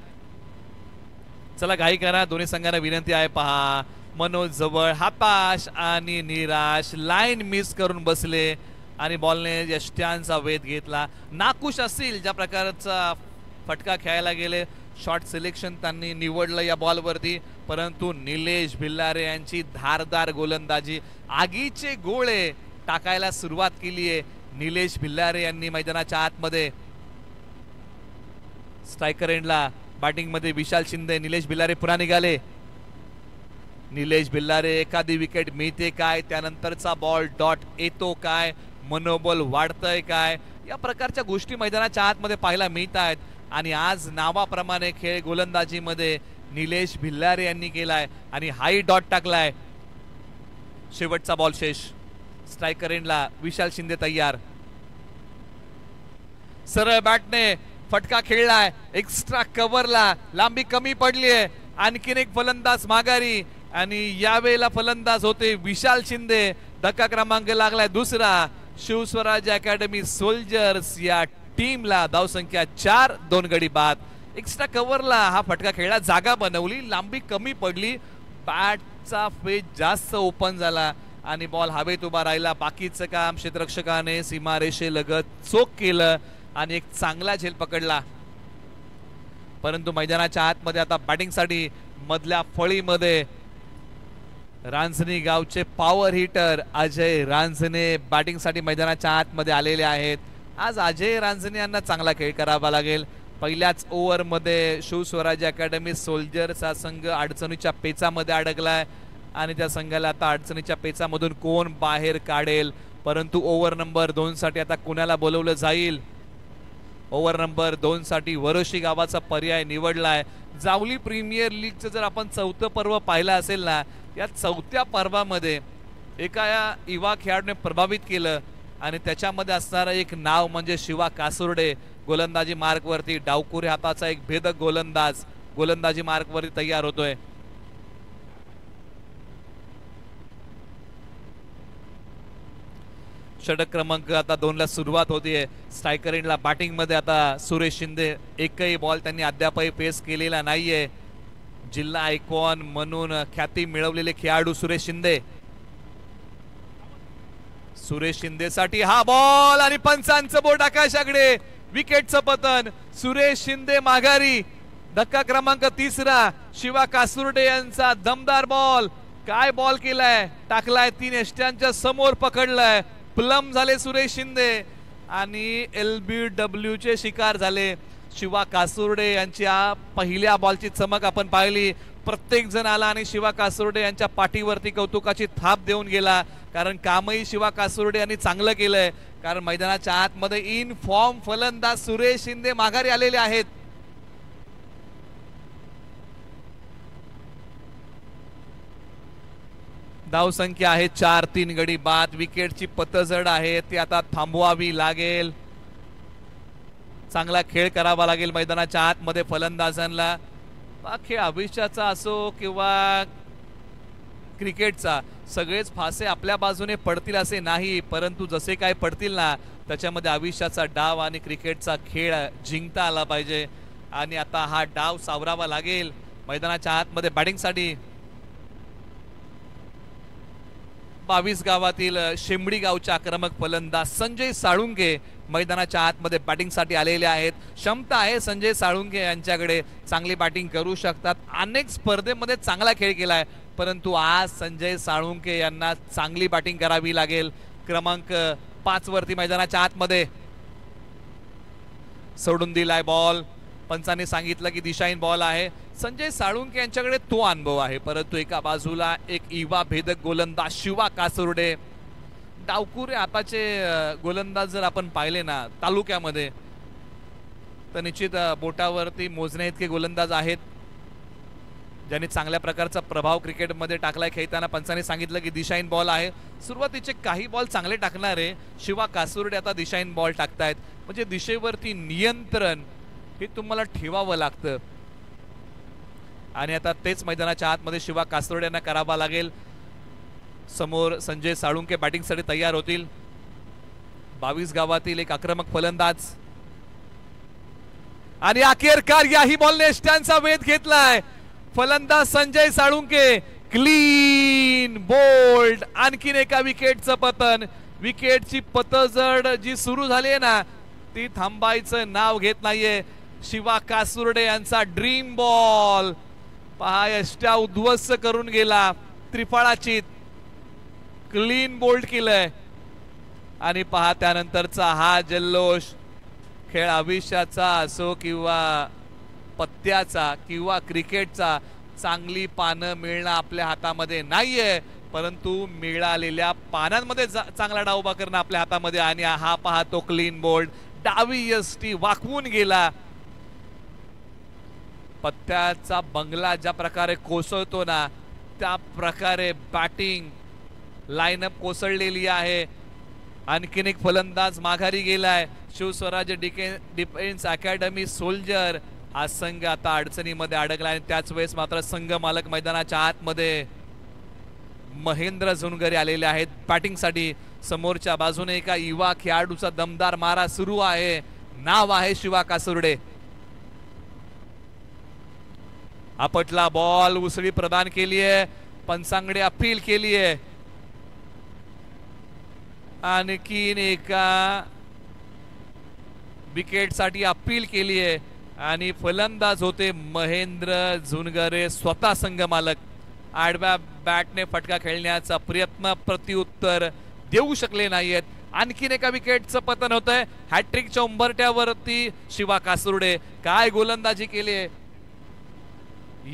चला घाई करा. दोन्ही संघांना विनंती आहे. पहा मनोज जवळ हताश आणि निराश. लाईन मिस करून बसले आणि बॉलने यष्ट्यांचा वेध घेतला. नाखुश असतील ज्या प्रकारचा फटका खेळायला गेले. शॉट सिलेक्शन त्यांनी निवडलं या बॉलवरती, परंतु निलेश भिल्लारे यांची धारदार गोलंदाजी. आगीचे गोळे टाकायला सुरुवात केली आहे निलेश भिल्लारे यांनी मैदानाच्या आतमध्ये. स्ट्रायकर एंडला बॅटिंग मध्ये विशाल शिंदे. निलेश भिल्लारे पुन्हा निघाले. निलेश भिल्लारे एखादी विकेट मिळते काय, त्यानंतरचा बॉल डॉट येतो काय, मनोबल वाढतंय काय, या प्रकारच्या गोष्टी मैदानाच्या आतमध्ये पाहायला मिळत आहेत. आणि आज नावाप्रमाणे खेळ गोलंदाजीमध्ये निलेश भिल्लारे यांनी केलाय आणि हाई डॉट टाकलाय. शेवटचा बॉल शेष. स्ट्रायकर एंडला विशाल शिंदे तयार. सरळ बॅटने फटका खेळलाय. एक्स्ट्रा कव्हरला लांबी कमी पडलीये. आणखीन एक फलंदाज माघारी आणि यावेळेला फलंदाज होते विशाल शिंदे. धक्का क्रमांक लागलाय दुसरा. शिवस्वराज अकॅडमी सोल्जर्स या टीमला धावसंख्या 4, 2 गडी बाद. एक्स्ट्रा कव्हरला हा फटका खेळला. जागा बनवली, लांबी कमी पडली, बॅटचा फेज जास्त ओपन झाला आणि बॉल हवेत उभा राहिला. बाकीचं काम क्षेत्ररक्षकाने सीमारेषेलगत चोख केलं आणि एक चांगला झेल पकडला. परंतु मैदानाच्या आतमध्ये आता बॅटिंगसाठी मधल्या फळीमध्ये रांजणी गावचे पॉवर हिटर अजय रांजणे बॅटिंगसाठी मैदानाच्या आतमध्ये आलेले आहेत. आज अजय रांजणे यांना चांगला खेळ करावा लागेल. पहिल्याच ओव्हरमध्ये शिवस्वराज अकॅडमी सोल्जर्सचा संघ अडचणीच्या पेचामध्ये अडकलाय आणि त्या संघाला आता अडचणीच्या पेचामधून कोण बाहेर काढेल. परंतु ओव्हर नंबर 2 साठी आता कुणाला बोलवलं जाईल. ओव्हर नंबर 2 साठी वरोशी गावाचा पर्याय निवडलाय. जावली प्रीमियर लीगचं जर आपण 4थं पर्व पाहिलं असेल ना, या 4थ्या पर्वामध्ये एका युवा खेळाडूने प्रभावित केलं आणि त्याच्यामध्ये असणारं एक नाव म्हणजे शिवा कासुर्डे. गोलंदाजी मार्कवरती डावकुरे हाताचा एक भेदक गोलंदाज गोलंदाजी मार्कवरती तयार होतोय. षटक क्रमांक आता 2 ला सुरुवात होतीये. स्ट्रायकर एंडला बॅटिंग मध्ये आता सुरेश शिंदे. एकही बॉल त्यांनी अद्यापही पेस केलेला नाहीये. जिल्हा आयकॉन म्हणून ख्याती मिळवलेले खेळाडू सुरेश शिंदे. सुरेश शिंदेसाठी हा बॉल आणि पंचांचं बोट आकाशाकडे. विकेटचं पतन. सुरेश शिंदे माघारी. धक्का क्रमांक 3. शिवा कासुर्डे यांचा दमदार बॉल. काय बॉल केलाय, टाकलाय 3 एष्ट्यांच्या समोर, पकडलाय. प्लम झाले सुरेश शिंदे आणि LBW चे शिकार झाले. शिवा कासुर्डे यांच्या पहिल्या बॉलची चमक आपण पाहिली. प्रत्येक जण आला आणि शिवा कासुर्डे यांच्या पाठीवरती कौतुकाची थाप देऊन गेला. कारण कामही शिवा कासुर्डे यांनी चांगलं केलंय. कारण मैदानाच्या आतमध्ये इन फॉर्म फलंदाज सुरेश शिंदे माघारी आलेले आहेत. धावसंख्या आहे 4, 3 गडी बाद. विकेटची पतझड आहे ती आता थांबवावी लागेल. चांगला खेळ करावा लागेल मैदानाच्या आतमध्ये फलंदाजांना. खेळ आयुष्याचा असो किंवा क्रिकेटचा, सगळेच फासे आपल्या बाजूने पडतील असे नाही, परंतु जसे काय पडतील ना त्याच्यामध्ये आयुष्याचा डाव आणि क्रिकेटचा खेळ जिंकता आला पाहिजे. आणि आता हा डाव सावरावा लागेल. मैदानाच्या आतमध्ये बॅटिंगसाठी 22 गावातील शेंबडी गावचे आक्रमक फलंदाज संजय साळुंके मैदानाच्या आतमध्ये बॅटिंगसाठी आलेले आहेत. क्षमता आहे संजय साळुंके यांच्याकडे, चांगली बॅटिंग करू शकतात. अनेक स्पर्धेमध्ये चांगला खेळ केलाय, परंतु आज संजय साळुंके यांना चांगली बॅटिंग करावी लागेल. क्रमांक 5 वरती मैदानाच्या आतमध्ये सोडून दिलाय बॉल. पंचांनी सांगितलं की दिशाहीन बॉल आहे. संजय साळुंके यांच्याकडे तो अनुभव आहे, परंतु एका बाजूला एक युवा भेदक गोलंदाज शिवा कासुर्डे. डावकुरे आताचे गोलंदाज जर आपण पाहिले ना तालुक्यामध्ये, तर निश्चित बोटावरती मोजण्या इतके गोलंदाज आहेत ज्यांनी चांगल्या प्रकारचा प्रभाव क्रिकेटमध्ये टाकलाय. खेळताना पंचांनी सांगितलं की दिशाहीन बॉल आहे. सुरुवातीचे काही बॉल चांगले टाकणारे शिवा कासुर्डे आता दिशाहीन बॉल टाकतायत. म्हणजे दिशेवरती नियंत्रण हे तुम्हाला ठेवावं लागतं आणि आता तेच मैदानाच्या आतमध्ये शिवा कासुर्डे यांना करावा लागेल. समोर संजय साळुंके बॅटिंगसाठी तयार होतील. 22 गावातील एक आक्रमक फलंदाज आणि अखेरकार याही बॉलने स्टॅनचा वेध घेतलाय. फलंदाज संजय साळुंके क्लीन बोल्ड. आणखीन एका विकेटचं पतन. विकेटची पतझड जी सुरू झाली आहे ना ती थांबायचं नाव घेत नाहीये. शिवा कासुर्डे यांचा ड्रीम बॉल पहा यष्ट्या उद्ध्वस्त करून गेला. त्रिफळाची क्लीन बोल्ड केलंय आणि पहा त्यानंतरचा हा जल्लोष. खेळ आयुष्याचा असो किंवा पत्त्याचा किंवा क्रिकेटचा, चांगली पानं मिळणं आपल्या हातामध्ये नाहीये, परंतु मिळालेल्या पानांमध्ये चांगला डाव उभा करणं आपल्या हातामध्ये. आणि हा पहा तो क्लीन बोल्ड. डावी यष्टी वाकवून गेला पत्त्याचा बंगला ज्या प्रकारे कोसळतो ना त्या प्रकारे बॅटिंग लाईनअप कोसळलेली आहे. आणखीन एक फलंदाज माघारी गेलाय. शिवस्वराज्य डिफेन्स अकॅडमी सोल्जर हा संघ आता अडचणीमध्ये अडकला आणि त्याच वेळेस मात्र संघ मालक मैदानाच्या आतमध्ये महेंद्र झुनगरे आलेले आहेत बॅटिंगसाठी. समोरच्या बाजूने एका युवा खेळाडूचा दमदार मारा सुरू आहे. नाव आहे शिवा कासुर्डे. आपटला बॉल उसळी प्रदान केली आहे. पंचांगडे अपील केली आहे. आणखीन एका विकेटसाठी अपील केली आहे आणि फलंदाज होते महेंद्र झुनगरे स्वतः संघ मालक. आडव्या बॅटने फटका खेळण्याचा प्रयत्न प्रत्युत्तर देऊ शकले नाहीयेत. आणखीन एका विकेटचं पतन होत आहे. हॅट्रिकच्या उंबरट्यावरती शिवा कासुर्डे. काय गोलंदाजी केली आहे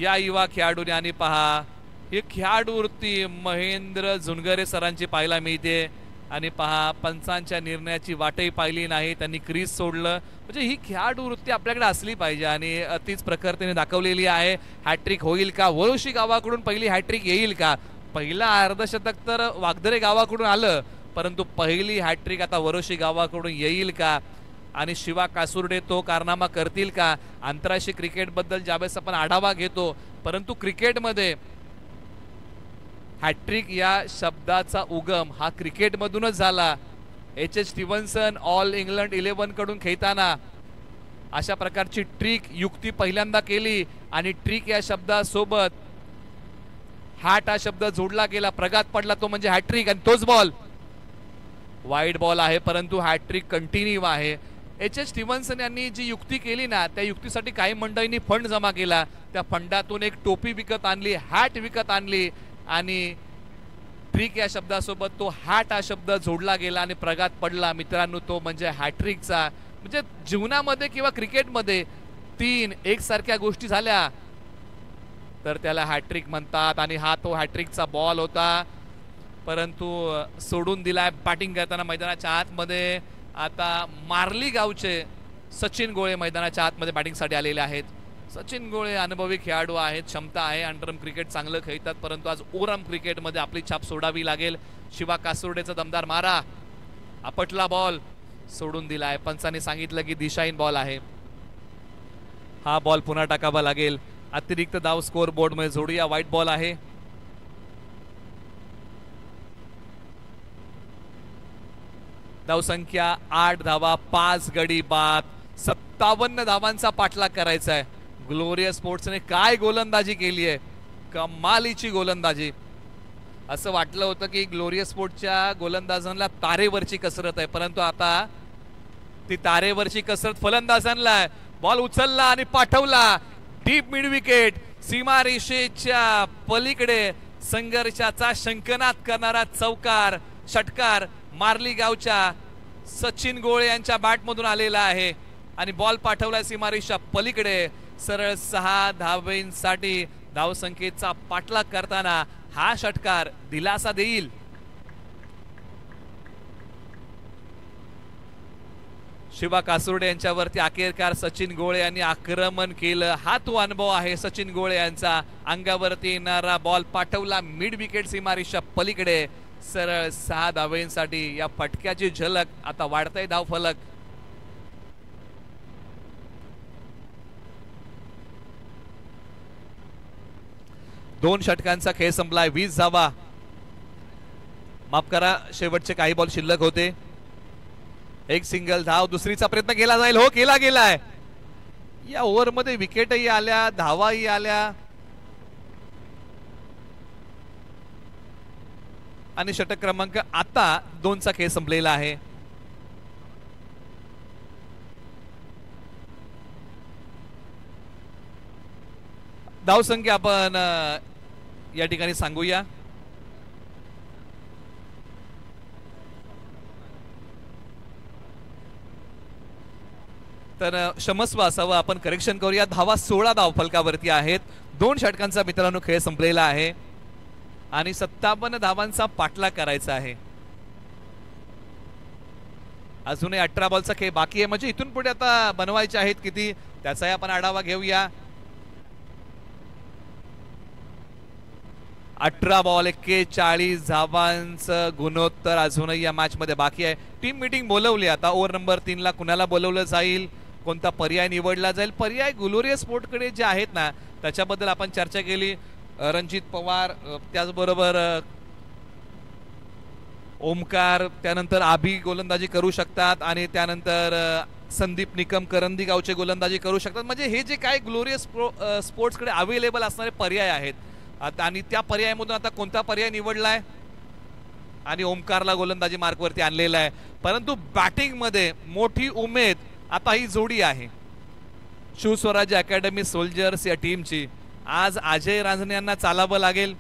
या युवा खेळाडूने. आणि पहा ही खेळाडूवरती महेंद्र झुनगरे सरांची पाहायला मिळते. आणि पहा पंचांच्या निर्णयाची वाटही पाहिली नाही. त्यांनी क्रीज सोडलं. म्हणजे ही खेळाडू वृत्ती आपल्याकडे असली पाहिजे आणि तीच प्रखरतेने दाखवलेली आहे. हॅट्रिक होईल का? वरोशी गावाकडून पहिली हॅट्रिक येईल का? पहिला अर्धशतक तर वागदरे गावाकडून आलं परंतु पहिली हॅट्रिक आता वरोशी गावाकडून येईल का? आणि शिवा कासुर्डे तो कारनामा करतील का? आंतरराष्ट्रीय क्रिकेट बद्दल ज्यावेळेस आपण आढावा घेतो परंतु क्रिकेटमध्ये हॅट्रिक या शब्दाचा उगम हा क्रिकेटमधूनच झाला. एच स्टीव्हन्सन ऑल इंग्लंड 11 कडून खेळताना अशा प्रकारची ट्रिक युक्ती पहिल्यांदा केली आणि ट्रिक या शब्दासोबत हॅट हा शब्द जोडला गेला. प्रघात पडला तो म्हणजे हॅट्रिक आणि तोच बॉल वाईड बॉल आहे परंतु हॅट्रिक कंटिन्यू आहे. एच स्टीव्हन्सन यांनी जी युक्ती केली ना त्या युक्तीसाठी काही मंडळींनी फंड जमा केला. त्या फंडातून एक टोपी विकत आणली, हॅट विकत आणली आणि ट्रिक या शब्दासोबत तो हॅट हा शब्द जोडला गेला आणि प्रघात पडला. मित्रांनो तो म्हणजे हॅट्रिकचा. म्हणजे जीवनामध्ये किंवा क्रिकेटमध्ये 3 एकसारख्या गोष्टी झाल्या तर त्याला हॅट्रिक म्हणतात. आणि हा तो हॅट्रिकचा बॉल होता परंतु सोडून दिलाय बॅटिंग करताना मैदानाच्या आतमध्ये. आता मार्ली गावचे सचिन गोळे मैदानाच्या आतमध्ये बॅटिंगसाठी आलेले आहेत. सचिन गोळे अनुभवी खेळाडू आहेत, क्षमता आहे, अंडरम क्रिकेट चांगलं खेळतात परंतु आज ओरम क्रिकेटमध्ये आपली छाप सोडावी लागेल. शिवा कासुर्डेचा दमदार मारा. आपटला बॉल सोडून दिलाय. पंचांनी सांगितलं की दिशाहीन बॉल आहे. हा बॉल पुन्हा टाकावा लागेल. अतिरिक्त धाव स्कोर बोर्ड मध्ये जोडूया. व्हाईट बॉल आहे. धावसंख्या 8 धावा 5 गडी बाद. 57 धावांचा पाठलाग करायचा आहे. ग्लोरियस स्पोर्ट्सने काय गोलंदाजी केली आहे. कमालीची गोलंदाजी. असं वाटलं होतं की ग्लोरियस स्पोर्ट्सच्या गोलंदाजांना तारेवरची कसरत आहे परंतु आता ती तारेवरची कसरत फलंदाजांना आहे. बॉल उचलला आणि पाठवला डीप मिड विकेट. सीमारेषेच्या पलीकडे संघर्षाचा शंखनाद करणारा चौकार षटकार मार्ली गावच्या सचिन गोळे यांच्या बॅटमधून आलेला आहे आणि बॉल पाठवला सीमारेषेच्या पलीकडे. सरळ 6 धावेंसाठी धावसंख्येचा पाठलाग करताना हा षटकार दिलासा देईल. शिवा कासुर्डे यांच्यावरती अखेरकार सचिन गोळे यांनी आक्रमण केलं. हा तो अनुभव आहे सचिन गोळे यांचा. अंगावरती येणारा बॉल पाठवला मिड विकेट सीमारेषेच्या पलीकडे. सरळ 6 धावेंसाठी या फटक्याची झलक. आता वाढतंय धाव फलक. दोन षटकांचा खेळ संपलाय. 20 धावा. माफ करा शेवटचे काही बॉल शिल्लक होते. एक सिंगल धाव. दुसरीचा प्रयत्न केला जाईल. हो केला गेलाय. या ओव्हर मध्ये विकेटही आल्या धावाही आल्या आणि षटक क्रमांक आता 2चा खेळ संपलेला आहे. धावसंख्या आपण या ठिकाणी सांगूया. तर क्षमस्व असावं आपण करेक्शन करूया. धावा 16 धाव फलकावरती आहेत. 2 षटकांचा मित्रांनो खेळ संपलेला आहे आणि 57 धावांचा पाठलाग करायचा आहे. अजूनही 18 बॉलचा खेळ बाकी आहे. म्हणजे इथून पुढे आता बनवायचे आहेत किती त्याचाही आपण आढावा घेऊया. 18 बॉल 41 धावांचं गुणोत्तर अजूनही या मॅच मध्ये बाकी आहे. टीम मीटिंग बोलवली आता. ओव्हर नंबर 3 ला कुणाला बोलवलं जाईल, कोणता पर्याय निवडला जाईल. पर्याय ग्लोरियस स्पोर्टकडे जे आहेत ना त्याच्याबद्दल आपण चर्चा केली. रणजित पवार, त्याचबरोबर ओमकार, त्यानंतर आभी गोलंदाजी करू शकतात आणि त्यानंतर संदीप निकम करंदी गावचे गोलंदाजी करू शकतात. म्हणजे हे जे काय ग्लोरियस स्पोर्ट्सकडे अवेलेबल असणारे पर्याय आहेत आता, आणि त्या पर्यायामधून आता कोणता पर्याय निवडलाय आणि ओमकारला गोलंदाजी मार्कवरती आणलेला आहे. परंतु बॅटिंगमध्ये मोठी उमेद आता ही जोडी आहे शिवस्वराज्य अकॅडमी सोल्जर्स या टीमची. आज अजय रांजणे यांना चालावं लागेल,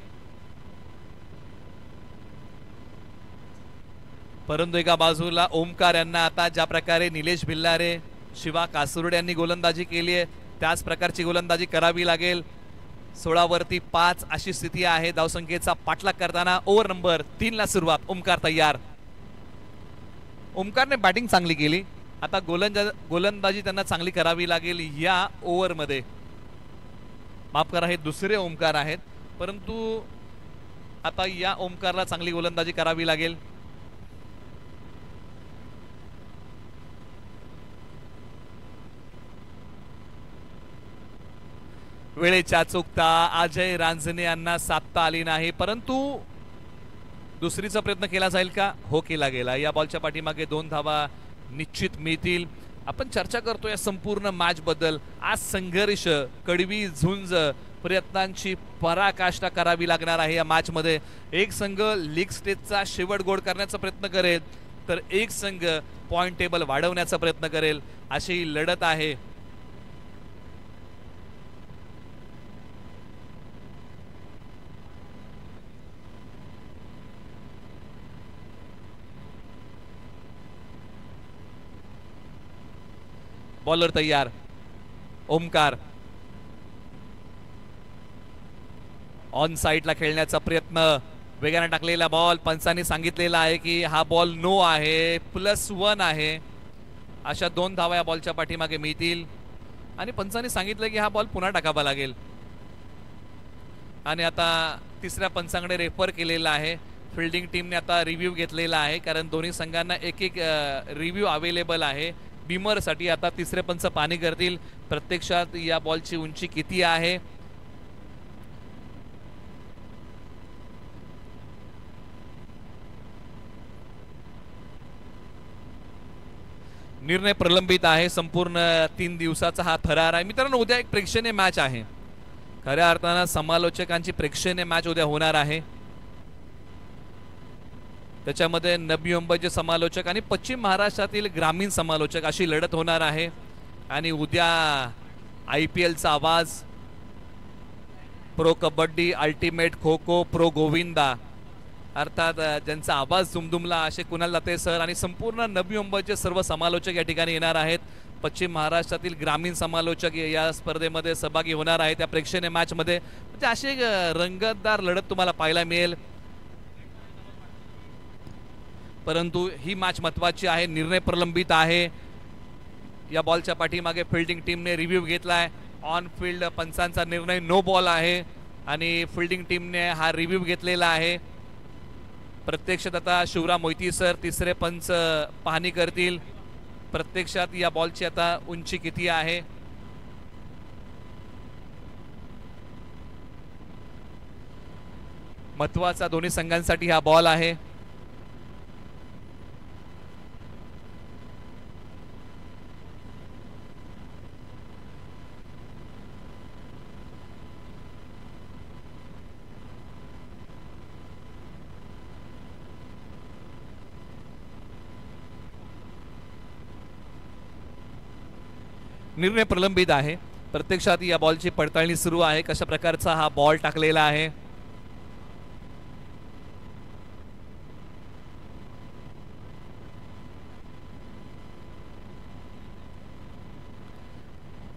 परंतु एका बाजूला ओमकार यांना आता ज्या प्रकारे निलेश भिल्लारे, शिवा कासुर्डे यांनी गोलंदाजी केली आहे त्याच प्रकारची गोलंदाजी करावी लागेल. 16 वरती 5 अशी स्थिती आहे. धावसंख्येचा पाठलाग करताना ओव्हर नंबर 3 ला सुरुवात. ओमकार तयार. ओमकारने बॅटिंग चांगली केली, आता गोलंदाजी त्यांना चांगली करावी लागेल या ओव्हरमध्ये. माफ करा, हे दुसरे ओमकार आहेत, परंतु आता या ओमकारला चांगली गोलंदाजी करावी लागेल. वेळेच्या चुकता अजय रांजणे यांना साधता आली नाही, परंतु दुसरीचा प्रयत्न केला जाईल का? हो, केला गेला. या बॉलच्या पाठीमागे 2 धावा निश्चित मिळतील. आपण चर्चा करतो या संपूर्ण मॅच बद्दल. आज संघर्ष, कडवी झुंज, प्रयत्नांची पराकाष्ठा करावी लागणार आहे या मॅच मध्ये. एक संघ लीग स्टेजचा शेवट गोड करण्याचा प्रयत्न करेल, तर एक संघ पॉइंट टेबल वाढवण्याचा प्रयत्न करेल. अशी लढत आहे. बॉलर तयार. ओमकार ऑन साइडला खेळण्याचा प्रयत्न, वेगाने टाकलेला बॉल. पंचांनी सांगितलेला आहे की हा बॉल नो आहे, +1 आहे. अशा 2 धावा या बॉलच्या पाठीमागे मिळतील आणि पंचांनी सांगितलं की हा बॉल पुन्हा टाकावा लागेल. आणि आता तिसऱ्या पंचांकडे रेफर केलेला आहे. फिल्डिंग टीमने आता रिव्ह्यू घेतलेला आहे, कारण दोन्ही संघांना एक रिव्ह्यू अवेलेबल आहे. बीमरसाठी आता तिसरे पंच पाहणी करतील प्रत्यक्षात या बॉलची उंची किती आहे. निर्णय प्रलंबित आहे. संपूर्ण 3 दिवसाचा हा थरार आहे. मित्रांनो, उद्या एक प्रेक्षणीय मॅच आहे. खऱ्या अर्थानं समालोचकांची प्रेक्षणीय मॅच उद्या होणार आहे. त्याच्यामध्ये नवी मुंबईचे समालोचक आणि पश्चिम महाराष्ट्रातील ग्रामीण समालोचक अशी लढत होणार आहे. आणि उद्या IPLचा आवाज, pro kabaddi, ultimate kho kho, pro Govinda, अर्थात ज्यांचा आवाज दुमदुमला असे कुणाल दाते सर आणि संपूर्ण नवी मुंबईचे सर्व समालोचक या ठिकाणी येणार आहेत. पश्चिम महाराष्ट्रातील ग्रामीण समालोचक या स्पर्धेमध्ये सहभागी होणार आहेत त्या प्रेक्षणीय मॅच मध्ये. म्हणजे अशी एक रंगतदार लढत तुम्हाला पाहायला मिळेल. परंतु ही मॅच महत्वाची आहे. निर्णय प्रलंबित आहे. या बॉलच्या पाठीमागे फिल्डिंग टीमने रिव्ह्यू घेतलाय. ऑन फील्ड पंचांचा निर्णय नो बॉल आहे आणि फिल्डिंग टीमने हा रिव्ह्यू घेतलेला आहे. प्रत्यक्षात आता शिवराम मोहिती सर तिसरे पंच पाहणी करतील. प्रत्यक्षात या बॉलची आता उंची किती आहे. महत्वाचा दोन्ही संघांसाठी हा बॉल आहे. निर्णय प्रलंबित आहे. प्रत्यक्षात या बॉलची पडताळणी सुरू आहे. कशा प्रकारचा हा बॉल टाकलेला आहे.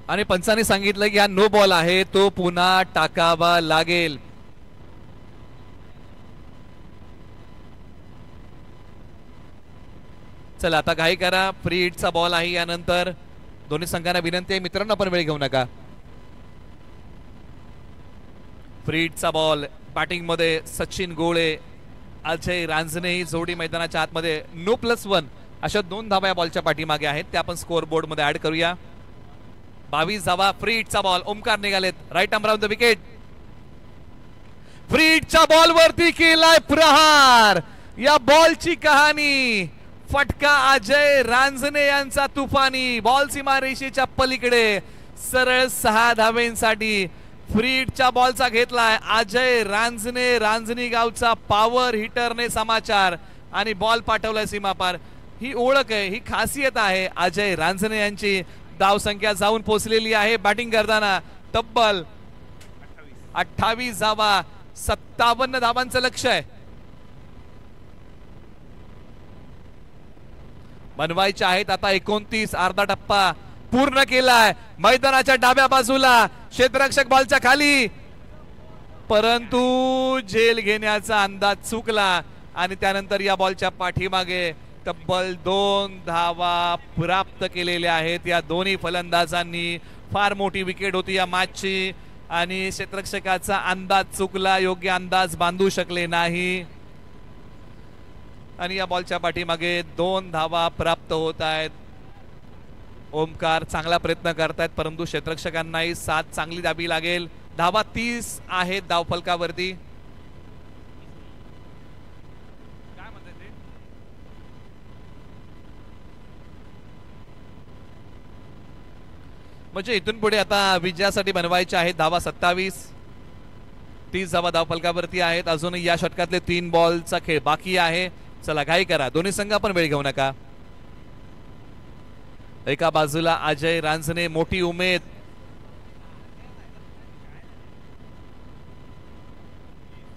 आणि पंचांनी सांगितलं की हा नो बॉल आहे, तो पुन्हा टाकावा लागेल. चला आता घाई करा. फ्री हिटचा बॉल आहे. यानंतर दोन्ही संघांना विनंती आहे मित्रांनो, आपण वेळ घेऊ नका. फ्री हिटचा बॉल बॅटिंग मध्ये सचिन गोळे, अजय रांजणे ही जोडी मैदानाच्या आतमध्ये नो+1 अशा 2 धावा या बॉलच्या पाठीमागे आहेत. त्या आपण स्कोअर बोर्ड मध्ये ऍड करूया. 22 धावा. Free हिटचा ball. ओमकार निघालेत. Right arm around the wicket. Free हिटच्या बॉल वरती केलाय प्रहार. या बॉलची कहाणी. फटका अजय रांजणे यांचा तुफानी. बॉल सीमारेषेच्या पलीकडे सरळ 6 धावेंसाठी फ्री हिटच्या बॉलचा घेतलाय अजय रांजणे. रांजणी गावचा पॉवर हिटरने समाचार आणि बॉल पाठवलाय सीमापार. ही ओळख आहे, ही खासियत आहे अजय रांजणे यांची. धावसंख्या जाऊन पोहोचलेली आहे बॅटिंग करताना तब्बल 28 धावा. 57 धावांचं लक्ष आहे. बनवायचे आहेत आता 29. अर्धा टप्पा पूर्ण केलाय. मैदानाच्या डाव्या बाजूला क्षेत्ररक्षक बॉलच्या खाली, परंतु झेल घेण्याचा अंदाज चुकला आणि त्यानंतर या बॉलच्या पाठीमागे तब्बल 2 धावा प्राप्त केलेल्या आहेत या दोन्ही फलंदाजांनी. फार मोठी विकेट होती या मॅचची आणि क्षेत्ररक्षकाचा अंदाज चुकला, योग्य अंदाज बांधू शकले नाही आणि या बॉलच्या पाठीमागे 2 धावा प्राप्त होत आहेत. ओमकार चांगला प्रयत्न करतायत परंतु क्षेत्ररक्षकांनाही साथ चांगली द्यावी लागेल. धावा 30 आहेत धावफलकावरती. म्हणजे इथून पुढे आता विजयासाठी बनवायचे आहेत धावा 27. 30 धावा धावफलकावरती आहेत. अजून या षटकातले 3 बॉलचा खेळ बाकी आहे. चला घाई करा, दोन्ही संघ पण वेळ घेऊ नका. एका बाजूला अजय रांजणे, मोठी उमेद.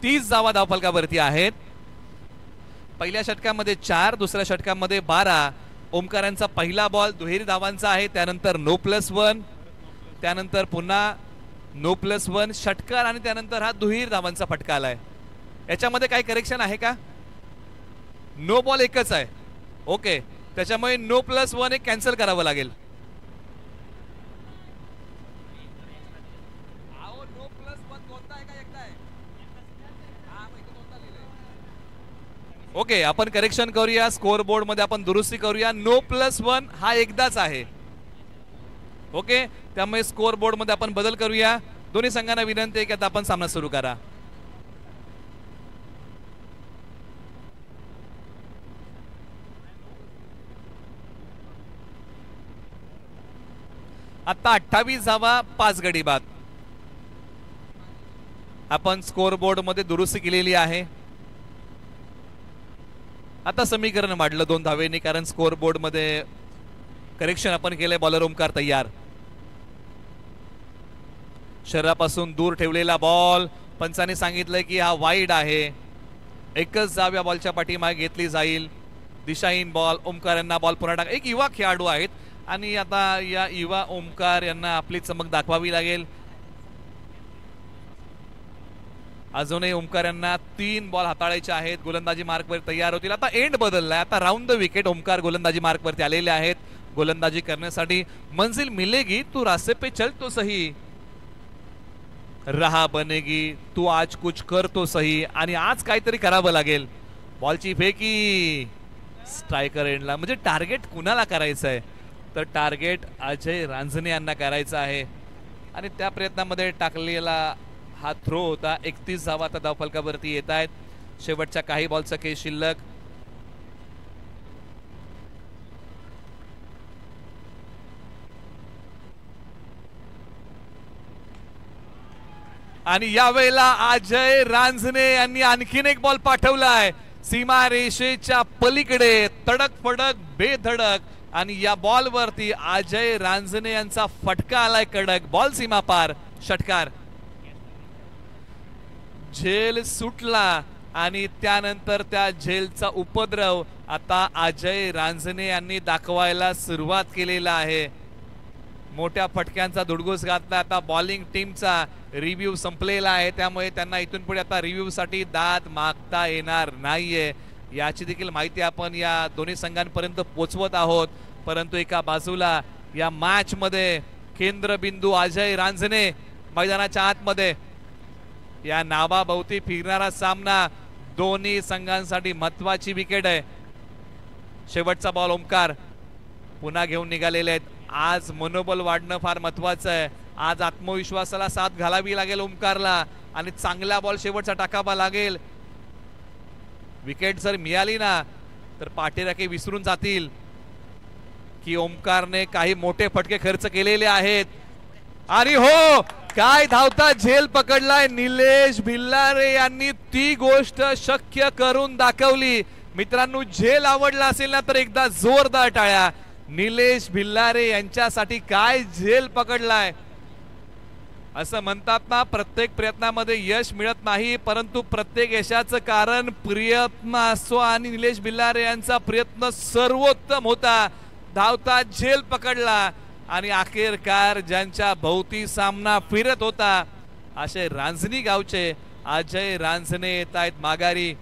तीस धावा धावफलकावरती आहेत. पहिल्या षटकामध्ये 4, दुसऱ्या षटकामध्ये 12. ओमकारांचा पहिला बॉल दुहेरी धावांचा आहे. त्यानंतर नो+1, त्यानंतर पुन्हा नो+1 षटकार आणि त्यानंतर हा दुहेरी धावांचा फटका आलाय. याच्यामध्ये काही करेक्शन आहे का? नो बॉल एकच आहे. ओके, त्याच्यामुळे नो+1 एक कॅन्सल करावं लागेल. ओके, आपण करेक्शन करूया. स्कोअर बोर्ड मध्ये आपण दुरुस्ती करूया. नो+1 हा एकदाच आहे. ओके, त्यामुळे स्कोअर बोर्ड मध्ये आपण बदल करूया. दोन्ही संघांना विनंती आहे की आता आपण सामना सुरू करा. आता 28 धावा 5 गडी बाद. आपण स्कोअर बोर्ड मध्ये दुरुस्ती केलेली आहे. आता समीकरण वाढलं 2 धावेंनी कारण स्कोअर बोर्ड मध्ये करेक्शन आपण केलंय. बॉलर ओमकार तयार. शरीरापासून दूर ठेवलेला बॉल. पंचाने सांगितलंय की हा वाईड आहे. एकच धाव या बॉलच्या पाठीमागे घेतली जाईल. दिशाहीन बॉल. ओमकार यांना बॉल पुन्हा टाक. एक युवा खेळाडू आहेत आणि आता या युवा ओमकार यांना आपली चमक दाखवावी लागेल. अजूनही ओमकार यांना 3 बॉल हाताळायचे आहेत. गोलंदाजी मार्कवर तयार होतील. आता एंड बदललाय. आता राऊंड द विकेट. ओमकार गोलंदाजी मार्कवरती आलेले आहेत. गोलंदाजी करण्यासाठी मंजिल मिलेगी तू रास्ते पे चल तो सही, रहा बनेगी तू आज कुछ कर तो सही. आणि आज काहीतरी करावं लागेल. बॉलची फेकी. स्ट्रायकर एंडला. म्हणजे टार्गेट कुणाला करायचं आहे तर टार्गेट अजय रांजणे यांना करायचं आहे आणि त्या प्रयत्नामध्ये टाकलेला हा थ्रो होता. 31 धावा आता धावफलकावरती येत आहेत. शेवटच्या काही बॉलचा खेळ शिल्लक. आणि यावेळेला अजय रांजणे यांनी आणखीन एक बॉल पाठवलाय सीमा रेषेच्या पलीकडे. तडक फडक बेधडक आणि या बॉल वरती अजय रांजणे यांचा फटका आलाय कडक. बॉल सीमा पार. षटकार. झेल सुटला आणि त्यानंतर त्या झेलचा उपद्रव आता अजय रांजणे यांनी दाखवायला सुरुवात केलेला आहे. मोठ्या फटक्यांचा धुडगूस घातला. आता बॉलिंग टीमचा रिव्ह्यू संपलेला आहे त्यामुळे त्यांना इथून पुढे आता रिव्ह्यू साठी दाद मागता येणार नाहीये. याची देखील माहिती आपण या दोन्ही संघांपर्यंत पोहोचवत आहोत. परंतु एका बाजूला या मॅच मध्ये केंद्रबिंदू अजय रांजणे मैदानाच्या आतमध्ये. या नावाभोवती फिरणारा सामना दोन्ही संघांसाठी महत्वाची विकेट आहे. शेवटचा बॉल ओमकार पुन्हा घेऊन निघालेले आहेत. आज मनोबल वाढणं फार महत्वाचं आहे. आज आत्मविश्वासाला साथ घालावी लागेल ओमकारला आणि चांगला बॉल शेवटचा टाकावा लागेल. विकेट जर मिळाली ना तर पाठीराखे विसरून जातील की ओमकारने काही मोठे फटके खर्च केलेले आहेत. आणि हो, काय धावता झेल पकडलाय निलेश भिल्लारे यांनी, ती गोष्ट शक्य करून दाखवली. मित्रांनो, झेल आवडला असेल ना तर एकदा जोरदार टाळ्या. निलेश भिल्लारे यांच्यासाठी काय झेल पकडलाय. असं म्हणतात ना, प्रत्येक प्रयत्नामध्ये यश मिळत नाही, परंतु प्रत्येक यशाचं कारण प्रयत्न असतो आणि निलेश भिल्लारे यांचा प्रयत्न सर्वोत्तम होता. धावता झेल पकडला आणि अखेरकार ज्यांच्या भोवती सामना फिरत होता असे रांजणी गावचे अजय रांजणे येत आहेत माघारी.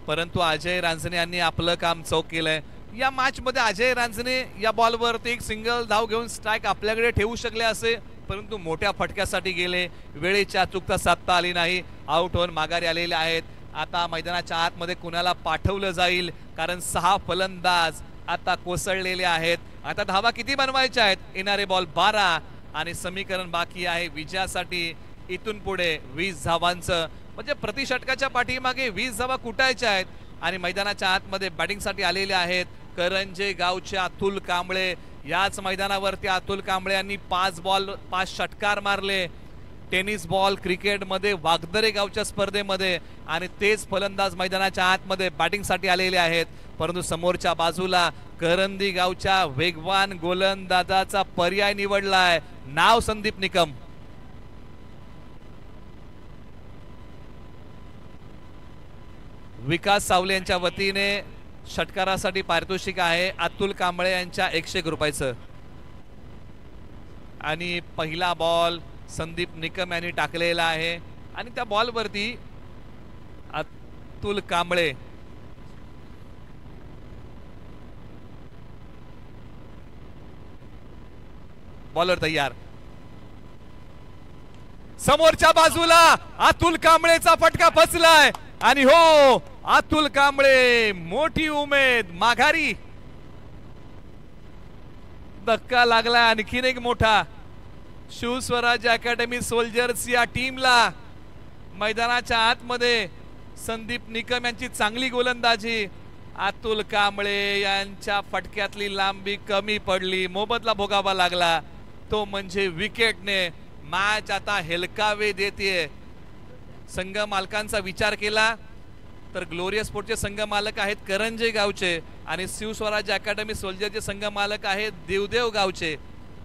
परंतु अजय रांजणे यांनी आपलं काम चौक केलंय. या मॅच मध्ये अजय रांजणे या बॉलवरती एक सिंगल धाव घेऊन स्ट्राईक आपल्याकडे ठेवू शकले असे, परंतु मोठ्या फटक्यासाठी गेले. वेळेची अचूकता साधता आली नाही. आउट होऊन माघारी आलेले आहेत. आता मैदानाच्या आतमध्ये कुणाला पाठवलं जाईल, कारण 6 फलंदाज आता कोसळलेले आहेत. आता धावा किती बनवायच्या आहेत? येणारे बॉल 12 आणि समीकरण बाकी आहे विजयासाठी इथून पुढे 20 धावांचं. म्हणजे प्रति षटकाच्या पाठीमागे 20 धावा कुटायच्या आहेत. आणि मैदानाच्या आतमध्ये बॅटिंगसाठी आलेले आहेत करंजे गावचे अतुल कांबळे. याच मैदानावरती अतुल कांबळे यांनी 5 बॉल 5 षटकार मारले टेनिस बॉल क्रिकेटमध्ये वागदरे गावच्या स्पर्धेमध्ये. आणि तेच फलंदाज मैदानाच्या आतमध्ये बॅटिंगसाठी आलेले आहेत. परंतु समोरच्या बाजूला करंदी गावच्या वेगवान गोलंदाजाचा पर्याय निवडलाय, नाव संदीप निकम. विकास सावले यांच्या वतीने षटकारासाठी पारितोषिक आहे अतुल कांबळे यांच्या 101 रुपयाचं. आणि पहिला बॉल संदीप निकम यांनी टाकलेला आहे आणि त्या बॉलवरती अतुल कांबळे बॉलर तयार. समोरच्या बाजूला अतुल कांबळेचा फटका फसलाय आणि हो, अतुल कांबळे मोठी उमेद माघारी. धक्का लागला आणखीन एक मोठा शिवस्वराज अकॅडमी सोल्जर्स या टीमला. मैदानाच्या आतमध्ये संदीप निकम यांची चांगली गोलंदाजी. अतुल कांबळे यांच्या फटक्यातली लांबी कमी पडली, मोबदला भोगावा लागला तो म्हणजे विकेटने. मॅच आता हेलकावे देते. संघ मालकांचा विचार केला तर ग्लोरियस स्पोर्टचे संघ मालक आहेत करंजे गावचे आणि शिवस्वराज अकॅडमी सोल्जरचे संघ मालक आहेत देवदेव गावचे.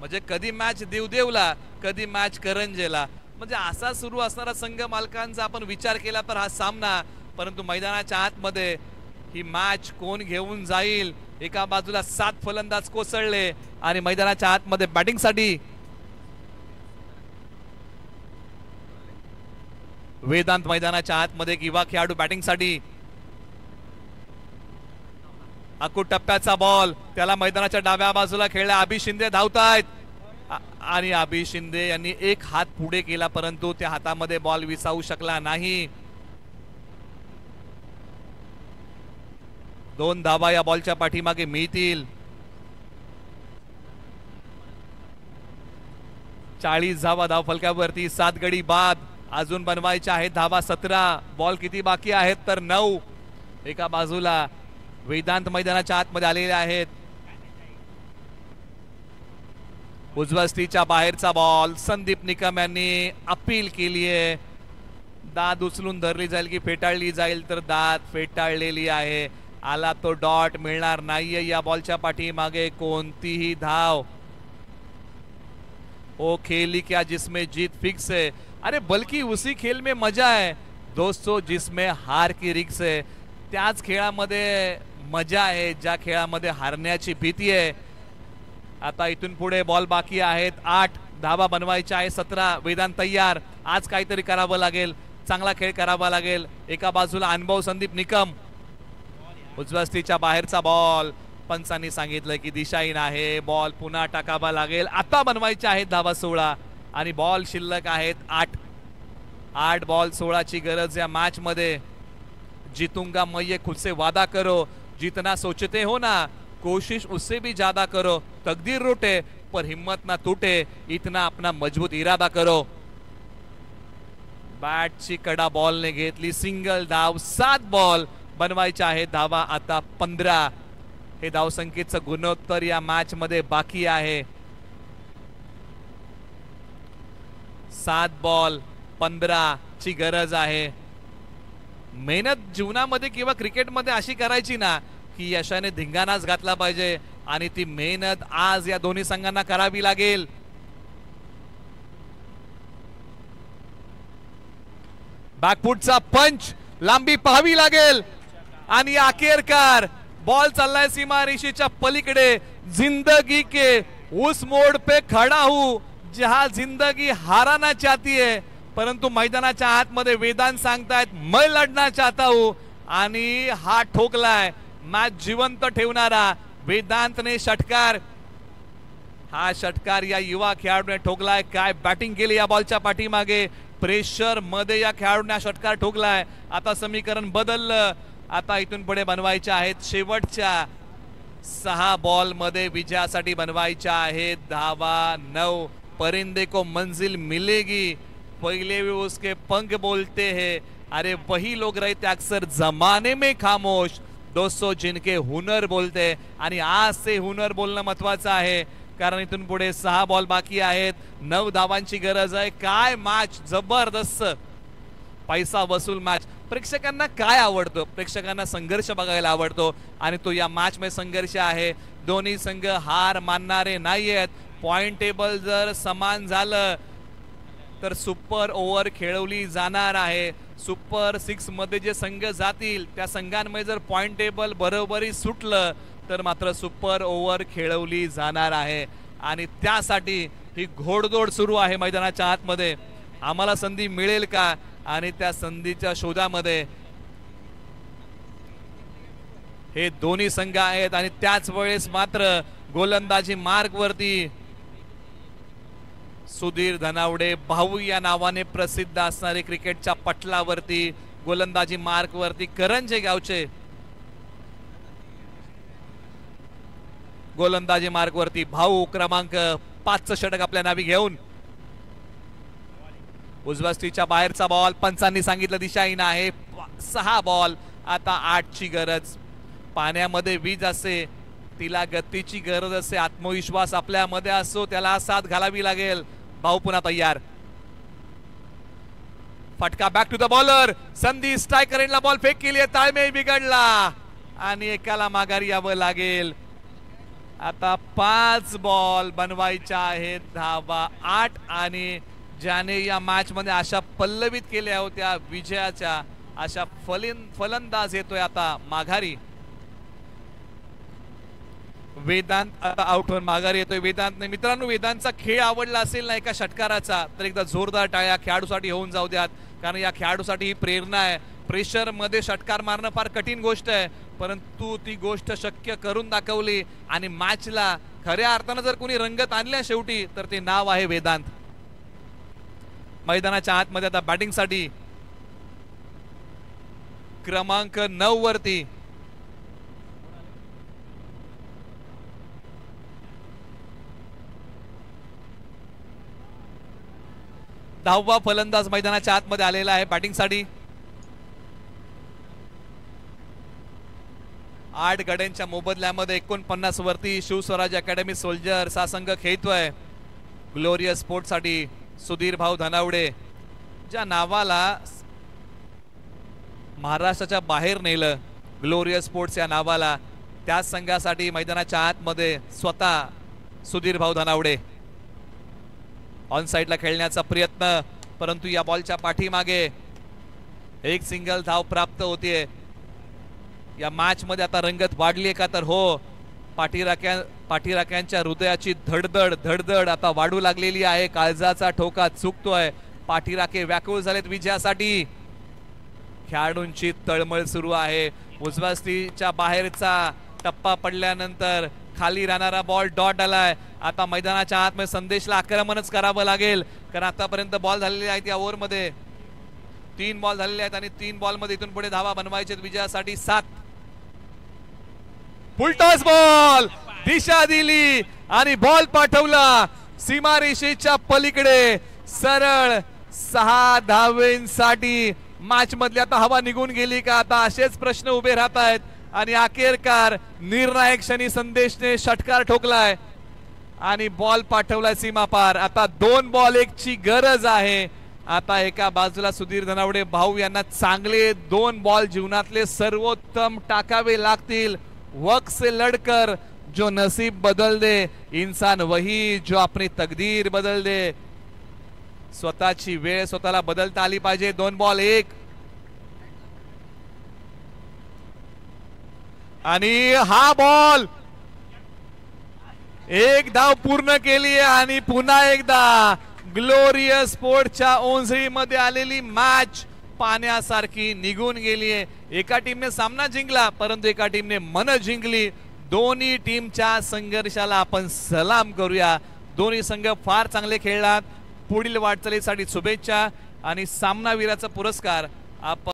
म्हणजे कधी मॅच देवदेवला, कधी मॅच करंजेला. म्हणजे असा सुरू असणारा संघ मालकांचा आपण विचार केला तर हा सामना. परंतु मैदानाच्या आतमध्ये ही मॅच कोण घेऊन जाईल. एका बाजूला 7 फलंदाज कोसळले आणि मैदानाच्या आतमध्ये बॅटिंगसाठी वेदांत मैदानाच्या आतमध्ये युवा खेळाडू बॅटिंगसाठी. अकूट टप्प्याचा बॉल त्याला मैदानाच्या डाव्या बाजूला खेळला. अभि शिंदे धावतायत आणि अभि शिंदे यांनी एक हात पुढे केला परंतु त्या हातामध्ये बॉल विसावू शकला नाही. 2 धावा या बॉलच्या पाठीमागे मिळतील. 40 धावा धाव फलकावरती 7 गडी बाद. अजून बनवायच्या आहेत धावा 17. बॉल किती बाकी आहेत तर 9. एका बाजूला वेदांत मैदानाच्या आतमध्ये आलेले आहेत. उजव्या स्टीच्या बाहेरचा बॉल संदीप निकम यांनी अपील केली आहे. दाद उचलून धरली जाईल की फेटाळली जाईल तर दाद फेटाळलेली आहे. आला तो डॉट, मिळणार नाहीये या बॉलच्या पाठीमागे कोणतीही धाव. ओ खेली क्या जिसमें जीत फिक्स है, अरे बल्कि उसी खेल में मजा है दोस्तों जिसमें हार की रिक्स है. त्याच खेळामध्ये मजा आहे ज्या खेळामध्ये हारण्याची भीती आहे. आता इथून पुढे बॉल बाकी आहेत 8. धावा बनवायच्या आहे 17. वेदांत तयार. आज काहीतरी करावं लागेल, चांगला खेळ करावा लागेल. एका बाजूला अनुभव संदीप निकम. उजव्या स्थितीच्या बाहेरचा बॉल. पंचांनी सांगितलं की दिशाहीन आहे, बॉल पुन्हा टाकावा लागेल. आता बनवायच्या आहेत धावा 16. आणि बॉल शिल्लक आहेत 8 बॉल 16ची गरज या मॅच मध्ये. जीतूंगा मैं ये खुद से वादा करो, जितना सोचते हो ना कोशिश उससे भी ज्यादा करो, तकदीर रूठे पर हिम्मत ना टूटे, इतना अपना मजबूत इरादा करो. बॅटची कडा बॉलने घेतली, सिंगल धाव. 7 बॉल बनवायचे आहेत धावा आता 15. हे धावसंख्येचं गुणोत्तर या मॅच मध्ये बाकी आहे. 7 बॉल 15 ची गरज आहे. मेहनत जीवनामध्ये किंवा क्रिकेटमध्ये अशी करायची ना की यशाने धिंगाणाच घातला पाहिजे आणि ती मेहनत आज या दोन्ही संघांना करावी लागेल. बॅकफुटचा पंच लांबी पाहावी लागेल आणि अखेरकार बॉल चाललाय सीमारेषेच्या पलीकडे. जिंदगी के उस मोड़ पे खड़ा हूं जहां जिंदगी हाराना चाहती है, परंतु मैदानाच्या आतमध्ये वेदांत सांगतायत मैं लढना चाहता हूं. आणि हा ठोकलाय मॅच जिवंत ठेवणारा वेदांतने षटकार. हा षटकार या युवा खेळाडूने ठोकलाय. काय बॅटिंग केली या बॉलच्या पाठीमागे. प्रेशर मध्ये या खेळाडूने षटकार ठोकलाय. आता समीकरण बदललं. आता इथून पुढे बनवायच्या आहेत शेवटच्या 6 बॉल मध्ये विजयासाठी बनवायच्या आहेत धावा 9. परिंदे को मंजिल मिलेगी, पहले भी उसके पंख बोलते हैं, अरे वही लोग रहते अक्सर जमाने में खामोश, दोस्तों जिनके हुनर बोलते. आणि आज से हुनर बोलणं महत्वाचं आहे कारण इथून पुढे 6 बॉल बाकी आहेत. 9 धावांची गरज आहे. काय मॅच, जबरदस्त पैसा वसूल मॅच. प्रेक्षकांना काय आवडतं? प्रेक्षकांना संघर्ष बघायला आवडतो आणि तो या मॅच मध्ये संघर्ष आहे. दोन्ही संघ हार मानणारे नाहीयेत. पॉइंट टेबल जर समान झालं तर सुपर ओव्हर खेळवली जाणार आहे. सुपर 6 मध्ये जे संघ जातील त्या संघांमध्ये जर पॉइंट टेबल बरोबरी सुटलं तर मात्र सुपर ओव्हर खेळवली जाणार आहे. आणि त्यासाठी ही घोडदौड सुरू आहे मैदानाच्या आतमध्ये. आम्हाला संधी मिळेल का? आणि त्या संधीच्या शोधामध्ये हे दोन्ही संघ आहेत. आणि त्याच वेळेस मात्र गोलंदाजी मार्ग वरती सुधीर धनावडे भाऊ या नावाने प्रसिद्ध असणारे क्रिकेटच्या पटलावरती गोलंदाजी मार्ग वरती करंजे गावचे गोलंदाजी मार्ग वरती भाऊ क्रमांक 5चं षटक आपल्या नावी घेऊन. उजव्या स्टीच्या बाहेरचा बॉल पंचांनी सांगितलं दिशाहीन आहे. 6 बॉल आता 8ची गरज. पाण्यामध्ये वीज असे, तिला गतीची गरज असे, आत्मविश्वास आपल्यामध्ये असो, त्याला साथ घालावी लागेल. भाऊ पुन्हा तयार. फटका बॅक टू द बॉलर. संधी स्ट्रायकर एंडला बॉल फेक केली, ताळमेळ बिघडला आणि एकाला माघारी यावं लागेल. आता 5 बॉल बनवायच्या आहेत धावा 8. आणि ज्याने या मॅच मध्ये आशा पल्लवित केल्या होत्या विजयाच्या, अशा फलंदाज येतोय आता माघारी. वेदांत आता आउट होऊन माघारी येतोय. वेदांतने, मित्रांनो वेदांतचा खेळ आवडला असेल ना एका षटकाराचा तर एकदा जोरदार टाळ्या खेळाडूसाठी होऊन जाऊ द्यात. कारण या खेळाडूसाठी ही प्रेरणा आहे. प्रेशर मध्ये षटकार मारणं फार कठीण गोष्ट आहे, परंतु ती गोष्ट शक्य करून दाखवली आणि मॅचला खऱ्या अर्थानं जर कोणी रंगत आणल्या शेवटी तर ते नाव आहे वेदांत. मैदानाच्या आतमध्ये आता बॅटिंग साठी क्रमांक 9 वरती दहावा फलंदाज मैदानाच्या आतमध्ये आलेला आहे बॅटिंग साठी. 8 गड्यांच्या मोबदल्यामध्ये 49 वरती शिवस्वराज अकॅडमी सोल्जर्स हा संघ खेळतोय. ग्लोरियस स्पोर्ट साठी सुधीर भाऊ धनावडे, ज्या नावाला महाराष्ट्राच्या बाहेर नेलं ग्लोरियस स्पोर्ट्स या नावाला, त्या संघासाठी मैदानाच्या आतमध्ये स्वतः सुधीर भाऊ धनावडे. ऑन साइडला खेळण्याचा प्रयत्न, परंतु या बॉलच्या पाठीमागे एक सिंगल धाव प्राप्त होतीये. या मॅच मध्ये आता रंगत वाढली का? तर हो, पाठीराख्यांच्या हृदयाची धडधड आता वाढू लागलेली आहे. काळजाचा ठोका चुकतोय. पाठीराखे व्याकुळ झालेत विजयासाठी. खेळाडूंची तळमळ सुरू आहे. उजव्या स्टीच्या बाहेरचा टप्पा पडल्यानंतर खाली राहणारा बॉल डॉट आलाय. आता मैदानाच्या आतमध्ये संदेशला आक्रमणच करावं लागेल, कारण आतापर्यंत बॉल झालेले आहेत या ओव्हरमध्ये. 3 बॉल झालेले आहेत आणि 3 बॉल मध्ये इथून पुढे धावा बनवायचे विजयासाठी 7. फुलटॉस बॉल, दिशा दिली आणि बॉल पाठवला सीमारेषेच्या पलीकडे. सरळ 6 धावेंसाठी मॅच मधली आता हवा निघून गेली का, आता असेच प्रश्न उभे राहत आहेत. आणि अखेरकार निर्णायक क्षणी संदेशने षटकार ठोकलाय आणि बॉल पाठवलाय सीमा पार. आता 2 बॉल 1 ची गरज आहे. आता एका बाजूला सुधीर धनावडे भाऊ यांना चांगले 2 बॉल जीवनातले सर्वोत्तम टाकावे लागतील. वक्त से लढकर जो नसीब बदल दे, इंसान वही जो अपनी तकदीर बदल दे. स्वतःची वेळ स्वतःला बदलता आली पाहिजे. 2 बॉल 1 आणि हा बॉल 1 धाव पूर्ण केली आणि पुन्हा एकदा ग्लोरियस स्पोर्टच्या ओंजळीमध्ये आलेली मॅच पाण्यासारखी निघून गेलीये. एका टीमने सामना जिंकला, परंतु एका टीमने मन जिंकली. दोन्ही टीमच्या संघर्षाला आपण सलाम करूया. दोन्ही संघ फार चांगले खेळलात. पुढील वाटचालीसाठी शुभेच्छा आणि सामनावीराचा पुरस्कार आपण